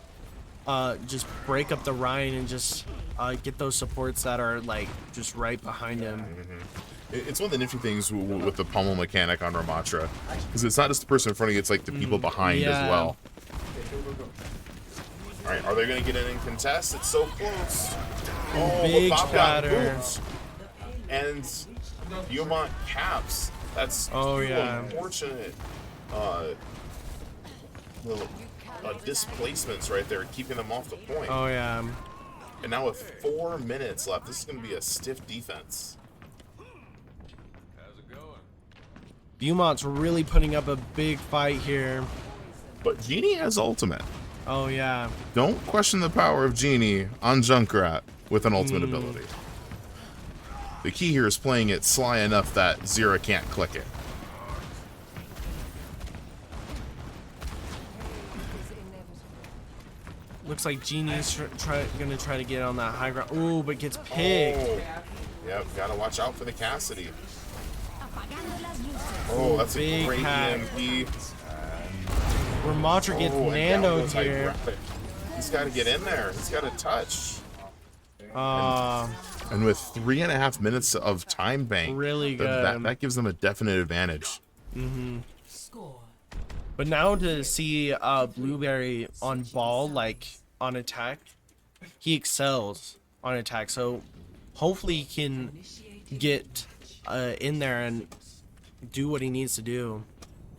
just break up the Ryan and just get those supports that are like just right behind him. It's one of the nifty things with the pummel mechanic on Ramatra, because it's not just the person in front of you; it's like the people behind Yeah. as well. All right, are they going to get in and contest? It's so close. Oh, Big but Bob got shatter. booped. And Viewmont caps. That's Oh, two yeah. unfortunate little displacements right there, keeping them off the point. Oh yeah. And now with 4 minutes left, this is going to be a stiff defense. Viewmont's really putting up a big fight here. But Genie has ultimate. Oh yeah. Don't question the power of Genie on Junkrat with an ultimate ability. The key here is playing it sly enough that Zero can't click it. Looks like Genie's gonna try to get on that high ground. Ooh, but gets picked. Oh, yep, gotta watch out for the Cassidy. Oh, that's a Big great hack. EMP. Ramatra gets Oh, and down Nandoed goes here. Hydraulic. He's got to get in there. He's got to touch. And with 3.5 minutes of time bank, Really that good. that gives them a definite advantage. Score. But now to see Blueberry on Ball, like on attack, he excels on attack. So hopefully he can get in there and do what he needs to do.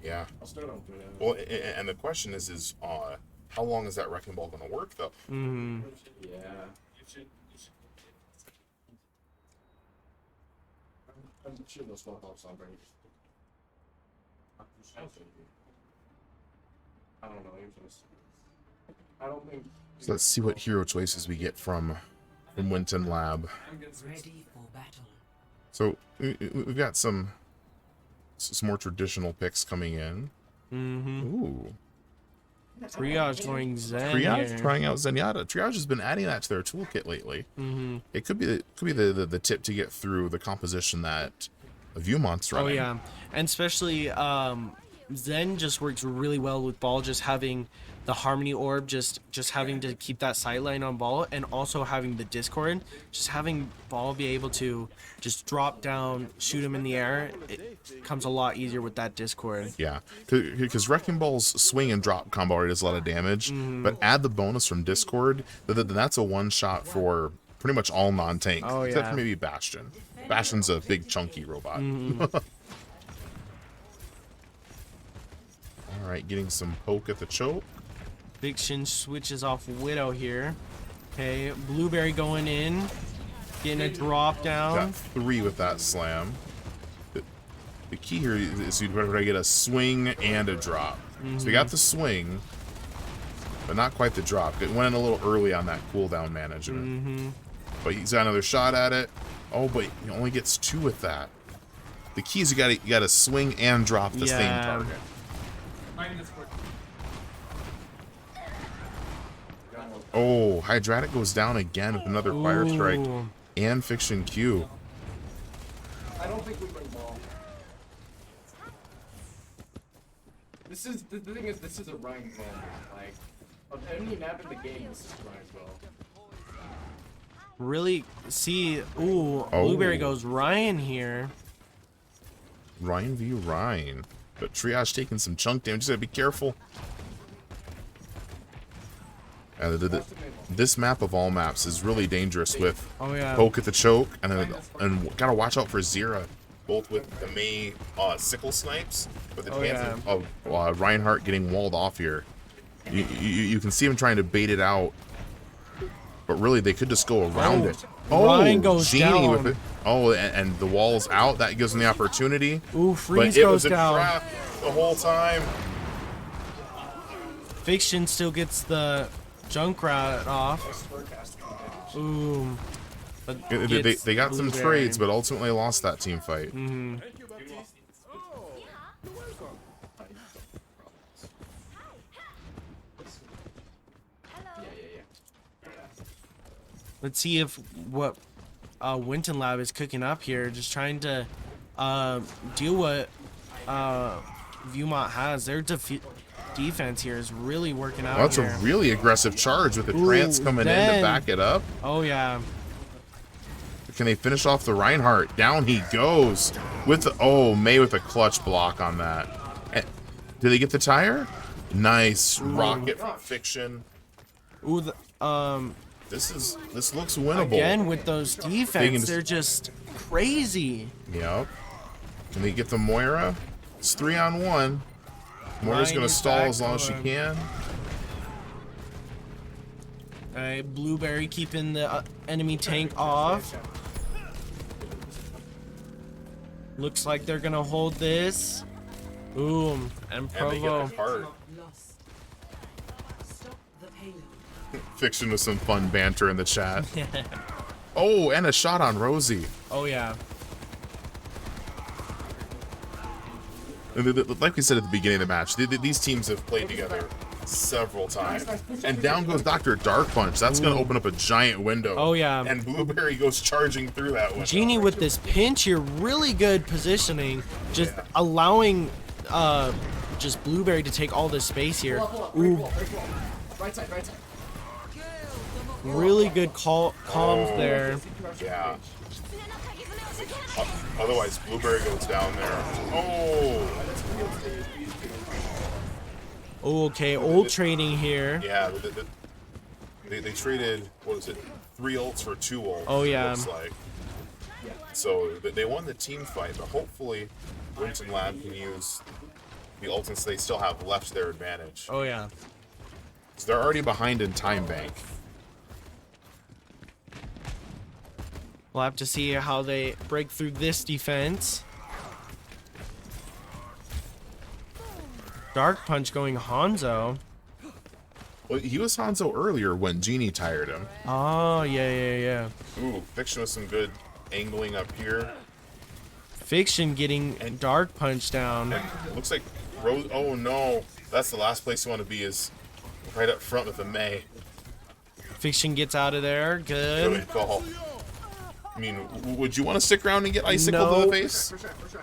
Yeah. Well, and the question is how long is that wrecking ball going to work though? Yeah. I'm sure they'll swap off somebody. I don't know. I don't think. So let's see what hero choices we get from Winton Lab. Ready for battle. So we've got some more traditional picks coming in. Ooh. Triage going Zen Triage here. trying out Zenyatta. Triage has been adding that to their toolkit lately. It could be the tip to get through the composition that Viewmont's running. Oh yeah, and especially Zen just works really well with Ball, just having the Harmony Orb, just having to keep that sightline on Ball, and also having the Discord, just having Ball be able to just drop down, shoot him in the air. It comes a lot easier with that Discord. Yeah, because Wrecking Ball's swing and drop combo already does a lot of damage, but add the bonus from Discord, then that's a one shot for pretty much all non-tank, Oh, except yeah. for maybe Bastion. Bastion's a big chunky robot. All right, getting some poke at the choke. Fiction switches off Widow here. Okay, Blueberry going in, getting a drop down. Got 3 with that slam. The key here is you better get a swing and a drop. So we got the swing, but not quite the drop. It went in a little early on that cooldown management. But he's got another shot at it. Oh, but he only gets 2 with that. The key is you gotta swing and drop the same Yeah. target. Oh, Hydratic goes down again with another fire strike Ooh. and Fiction Q. I don't think we win ball. This is the thing is this is a Ryan ball. Like of any map in the game, this is Ryan's ball. Really see. Ooh, Oh. Blueberry goes Ryan here. Ryan v. Ryan. But Triage taking some chunk damage. Just gotta be careful. This map of all maps is really dangerous with Oh yeah. poke at the choke, and gotta watch out for Zira, both with the May sickle snipes, with the Oh, chance of Reinhardt getting walled off here. You can see him trying to bait it out, but really they could just go around it. Oh, Ryan goes Genie down. with it. Oh, and the wall's out. That gives him the opportunity. Ooh, Freeze But it goes was a down. trap the whole time. Fiction still gets the Junkrat off. Ooh. But They got some Blueberry. trades, but ultimately lost that team fight. Let's see if what Winton Lab is cooking up here. Just trying to deal what Viewmont has. Their defense here is really working out. Well, that's here. a really aggressive charge with the trance coming in then- to back it up. Oh yeah. Can they finish off the Reinhardt? Down he goes with the, May with a clutch block on that. Did they get the tire? Nice rocket from Fiction. Ooh, This looks winnable. again with those defense, just- they're just crazy. Yep. Can they get the Moira? It's 3-on-1. Moira's Ryan gonna is stall back as long as she on. can. Alright, Blueberry keeping the enemy tank off. Looks like they're gonna hold this. Boom. And And they Provo. get apart. Lost. Stop the payload. Fiction with some fun banter in the chat. Oh, and a shot on Rosie. Oh yeah. Like we said at the beginning of the match, these teams have played together several times. And down goes Dr. Dark Punch. That's going to open up a giant window. Oh, yeah. And Blueberry goes charging through that window. Genie with this pinch here, really good positioning, just allowing just Blueberry to take all this space here. Ooh, Right side, right side. really good comms there. Yeah. Otherwise, Blueberry goes down there. Oh! Oh, okay, old trading here. Yeah, they traded, what is it, 3 ults for 2 ults. Oh, yeah. Looks like. So they won the team fight, but hopefully Winton Lab can use the ults since they still have left to their advantage. Oh yeah. So they're already behind in time bank. We'll have to see how they break through this defense. Dark Punch going Hanzo. Well, he was Hanzo earlier when Genie tired him. Oh, yeah. Ooh, Fiction with some good angling up here. Fiction getting Dark Punch down. And it looks like Rose. Oh no, that's the last place you want to be, is right up front with the May. Fiction gets out of there. Good. Good call. I mean, would you want to stick around and get icicled to No. the face? First try.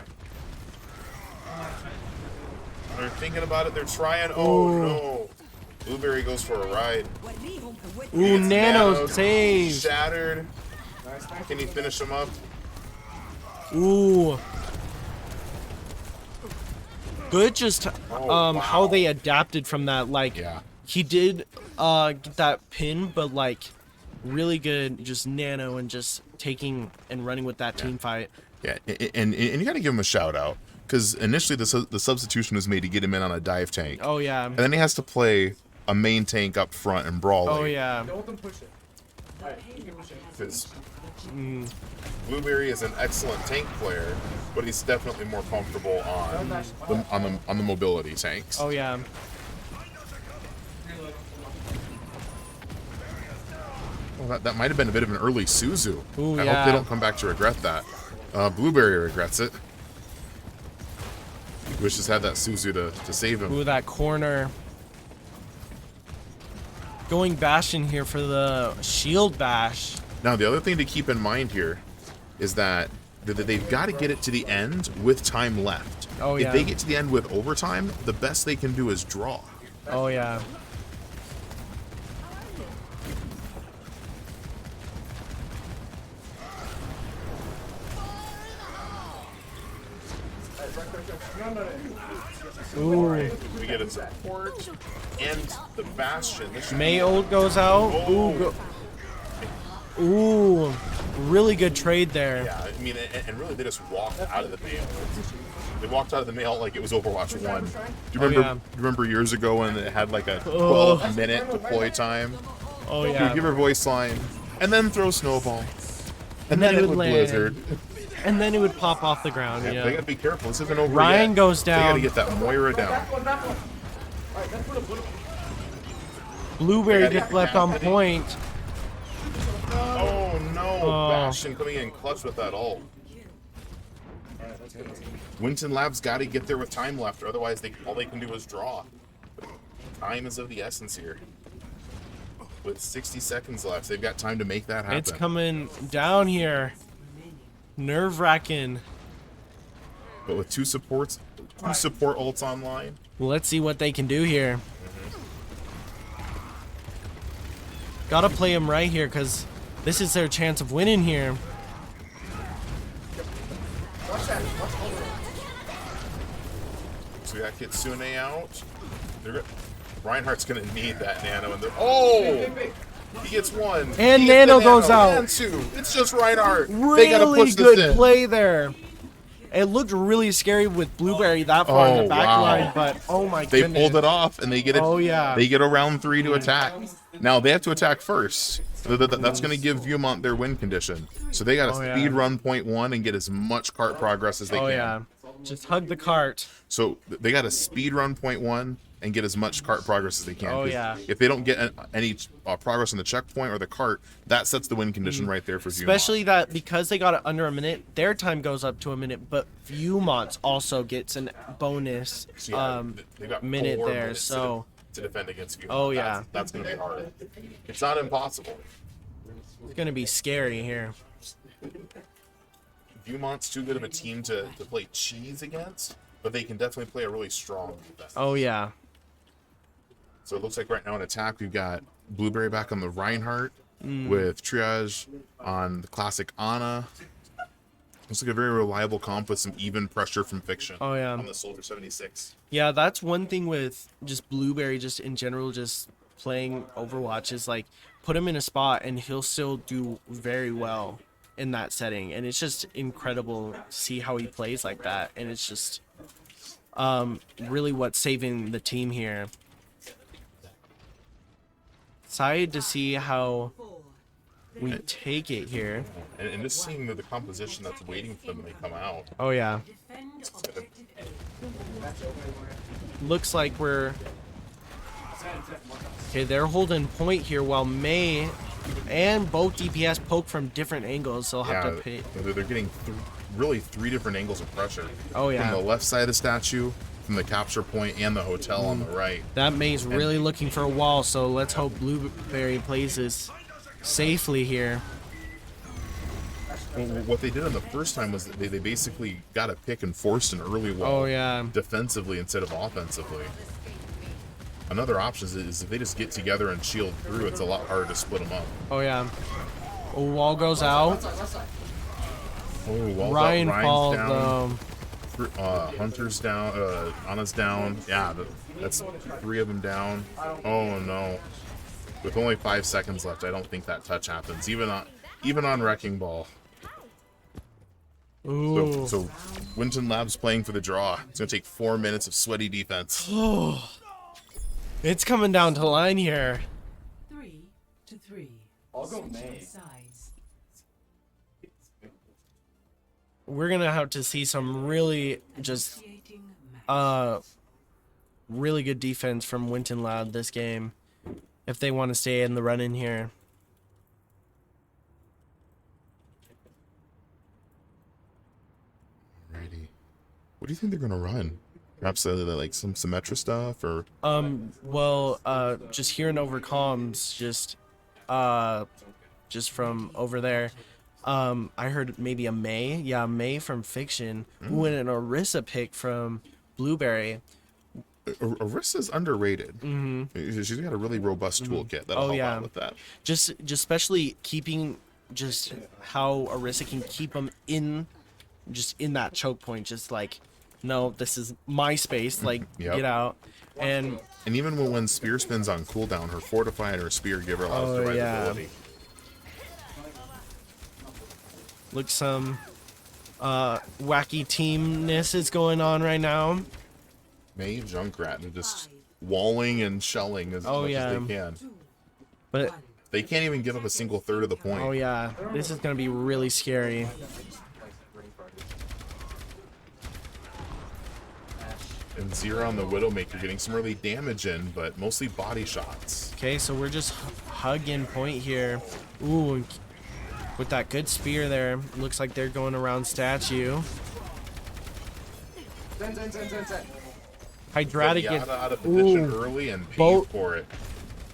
They're thinking about it. They're trying. Oh no. Blueberry goes for a ride. Ooh, Gets Nano nanoed, saves. Shattered. Nice. Can he finish him up? Ooh. Good just wow. how they adapted from that. Like, Yeah. he did get that pin, but like really good just nano and just taking and running with that team fight. Yeah, and you got to give him a shout out, because initially the substitution was made to get him in on a dive tank. Oh yeah. And then he has to play a main tank up front and brawl. Oh yeah. Don't let them push it. Alright, you can push it. Because Blueberry is an excellent tank player, but he's definitely more comfortable on the mobility tanks. Oh yeah. Well, that might have been a bit of an early Suzu. Ooh, I yeah. hope they don't come back to regret that. Blueberry regrets it. He wishes had that Suzu to save him. Ooh, that corner. Going Bastion here for the shield bash. Now, the other thing to keep in mind here is that they've got to get it to the end with time left. Oh, If yeah. they get to the end with overtime, the best they can do is draw. Oh yeah. Ooh. We get a support and the Bastion. This should May be- ult goes out. Oh. Ooh, really good trade there. Yeah, I mean, and really they just walked out of the mail. They walked out of the mail like it was Overwatch 1. Do you remember? yeah. You remember years ago when it had like a 12-minute deploy time? Oh You yeah. give her voice line, and then throw snowball, And then it would land. blizzard. And then it would pop off the ground. They Yeah. gotta be careful. This isn't over Ryan yet. goes They gotta down. get that Moira down. Blueberry Yeah, gets left on point. Oh no! Oh. Bastion coming in clutch with that ult. Winton Labs got to get there with time left, or otherwise all they can do is draw. Time is of the essence here. With 60 seconds left, they've got time to make that happen. It's coming down here. Nerve-wracking. But with two support ults online, Let's see what they can do here. Gotta play them right here, because this is their chance of winning here. so we got Kitsune out. Reinhardt's gonna need that nano, and he gets one. And He gets the nano goes out. And two. It's just Reinhardt. They gotta Really push this good in. play there. It looked really scary with Blueberry that far in Oh, the back wow. line, but oh my They goodness. pulled it off, and they get it. Oh, yeah. They get a round 3 to attack. Now they have to attack first. That's going to give Viewmont their win condition. So they got to Oh, yeah. speed run point 1 and get as much cart progress as they Oh can. yeah. Just hug the cart. So they got to speed run point 1 and get as much cart progress as they can. Oh, 'Cause yeah. If they don't get any progress on the checkpoint or the cart, that sets the win condition right there for Viewmont. Especially that because they got it under a minute, their time goes up to a minute, but Viewmont's also gets a bonus So, yeah, they got minute 4 there. minutes So to defend against Viewmont. Oh, yeah. That's going to be hard. It's not impossible. it's gonna be scary here. Viewmont's too good of a team to play cheese against, but they can definitely play a really strong defense. Oh yeah. So it looks like right now in attack, we've got Blueberry back on the Reinhardt Mm. with Triage on the classic Ana. Looks like a very reliable comp with some even pressure from Fiction Oh, yeah. on the Soldier 76. Yeah, that's one thing with just Blueberry, just in general, just playing Overwatch is like put him in a spot and he'll still do very well in that setting, and it's just incredible to see how he plays like that, and it's just really what's saving the team here. Excited to see how we take it here. And just seeing the composition that's waiting for them when they come out. Oh yeah, It's gonna- looks like we're okay. They're holding point here while May and both DPS poke from different angles. They'll have to pay. they're getting really 3 different angles of pressure. Oh, yeah. From the left side of the statue, from the capture point, and the hotel on the right. That May's really looking for a wall, so let's hope Blueberry plays this safely here. Well, what they did on the first time was that they basically got a pick and forced an early wall Oh yeah, defensively instead of offensively. Another option is if they just get together and shield through, it's a lot harder to split them up. oh yeah. A wall goes out. Oh, well, Ryan Ryan's falls. down. Hunter's down. Anna's down. Yeah, that's 3 of them down. Oh no! With only 5 seconds left, I don't think that touch happens. Even on Wrecking Ball. Ooh. So Winton Labs playing for the draw. It's gonna take 4 minutes of sweaty defense. It's coming down to line here. 3-3. I'll go May. Sides. We're gonna have to see some really just Initiating match. really good defense from Winton Lab this game if they want to stay in the run in here. Alrighty. What do you think they're gonna run? Perhaps like some Symmetra stuff, or Well, just hearing over comms, just from over there, I heard maybe a May from Fiction, who and an Orisa pick from Blueberry. Orisa's underrated. She's got a really robust toolkit that'll help out with that. Just especially keeping just how Orisa can keep them in that choke point, just like no, this is my space. Like, Yep. get out. And And even when spear spins on cooldown, her fortify and her spear give her a lot of survivability. look, some wacky teamness is going on right now. May Junkrat are just walling and shelling as much as they can. But They can't even give up a single third of the point. oh yeah, this is gonna be really scary. And Zero on the Widowmaker getting some early damage in, but mostly body shots. Okay, so we're just hugging point here. Ooh, with that good spear there, looks like they're going around statue. Zen. Hydratic Yada gets out of position ooh, early and paid both- for it.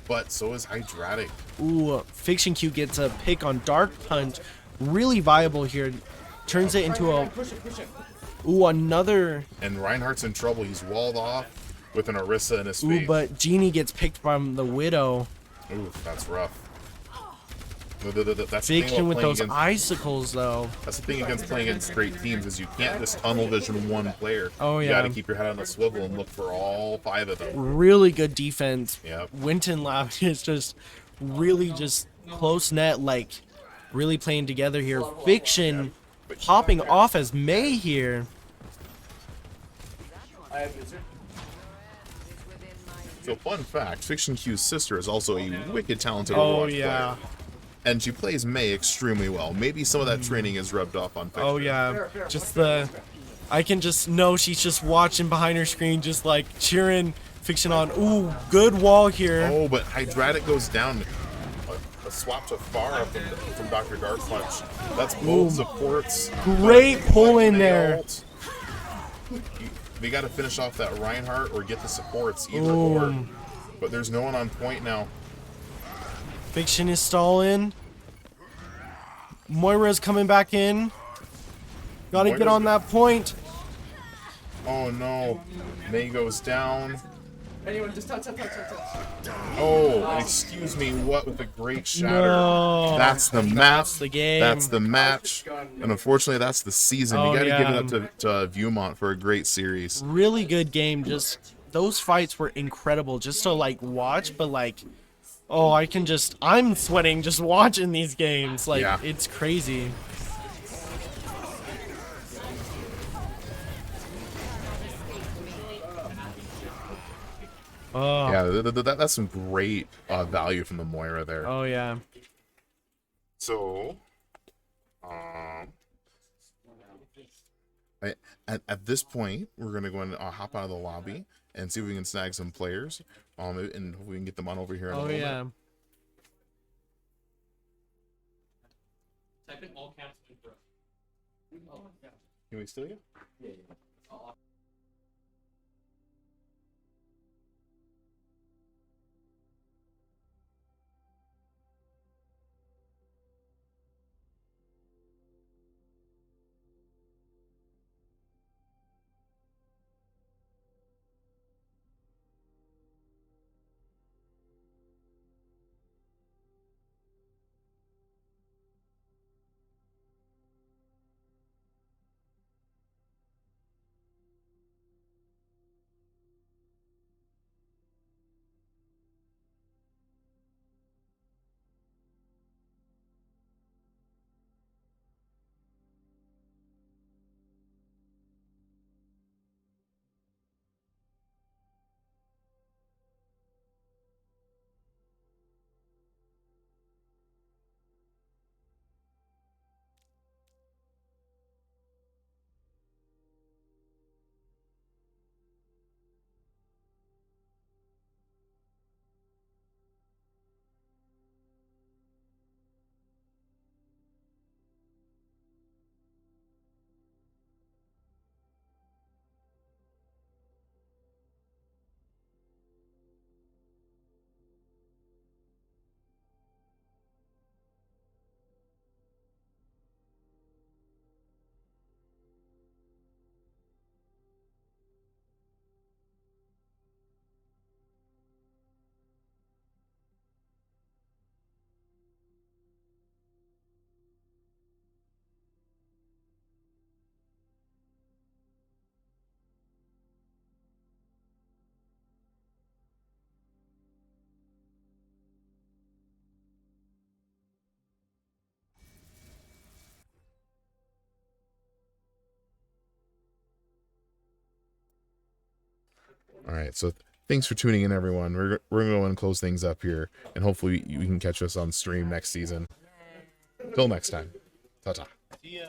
But so is Hydratic. ooh, Fiction Q gets a pick on Dark Punch. Really viable here. Turns it into a Push it. ooh, another And Reinhardt's in trouble. He's walled off with an Orisa in his ooh, face. but Genie gets picked from the Widow. Ooh, that's rough. That's the thing Fiction about with playing those against, icicles though. that's the thing against playing against great teams is you can't just tunnel vision one player. Oh, You yeah. gotta keep your head on a swivel and look for all 5 of them. Really good defense. Yep. Winton Lab is just really just close net, like really playing together here. Fiction popping off as May here. I have Wizard. So fun fact, Fiction Q's sister is also a wicked talented Oh Overwatch yeah. player. And she plays May extremely well. Maybe some of that training is rubbed off on Fiction. Oh yeah. Just the I can just know she's just watching behind her screen, just like cheering Fiction on. Ooh, good wall here. Oh, but Hydratic goes down. A swap to Pharah from Dr. Dark Punch. That's both supports. Great pull in They there. ult. They got to finish off that Reinhardt or get the supports, either Ooh. or. But there's no one on point now. Fiction is stalling. Moira's coming back in. Gotta get Moira's on that point. Oh no. May goes down. Anyone, just touch. Oh, and excuse me, what with a great shatter. No. That's the map. That's the game. That's the match. And unfortunately, that's the season. Oh, You got to yeah. give it up to Viewmont for a great series. Really good game. Just those fights were incredible just to like watch, but like oh, I'm sweating just watching these games. Like Yeah. it's crazy. Oh. Yeah, that's some great value from the Moira there. Oh yeah. So, at this point, we're gonna go and hop out of the lobby and see if we can snag some players, and we can get them on over here. In a Oh moment. yeah. Type in all caps intro. Can we steal you? All right, so thanks for tuning in, everyone. We're going to go and close things up here, and hopefully you can catch us on stream next season. Till next time, ta-ta. See ya.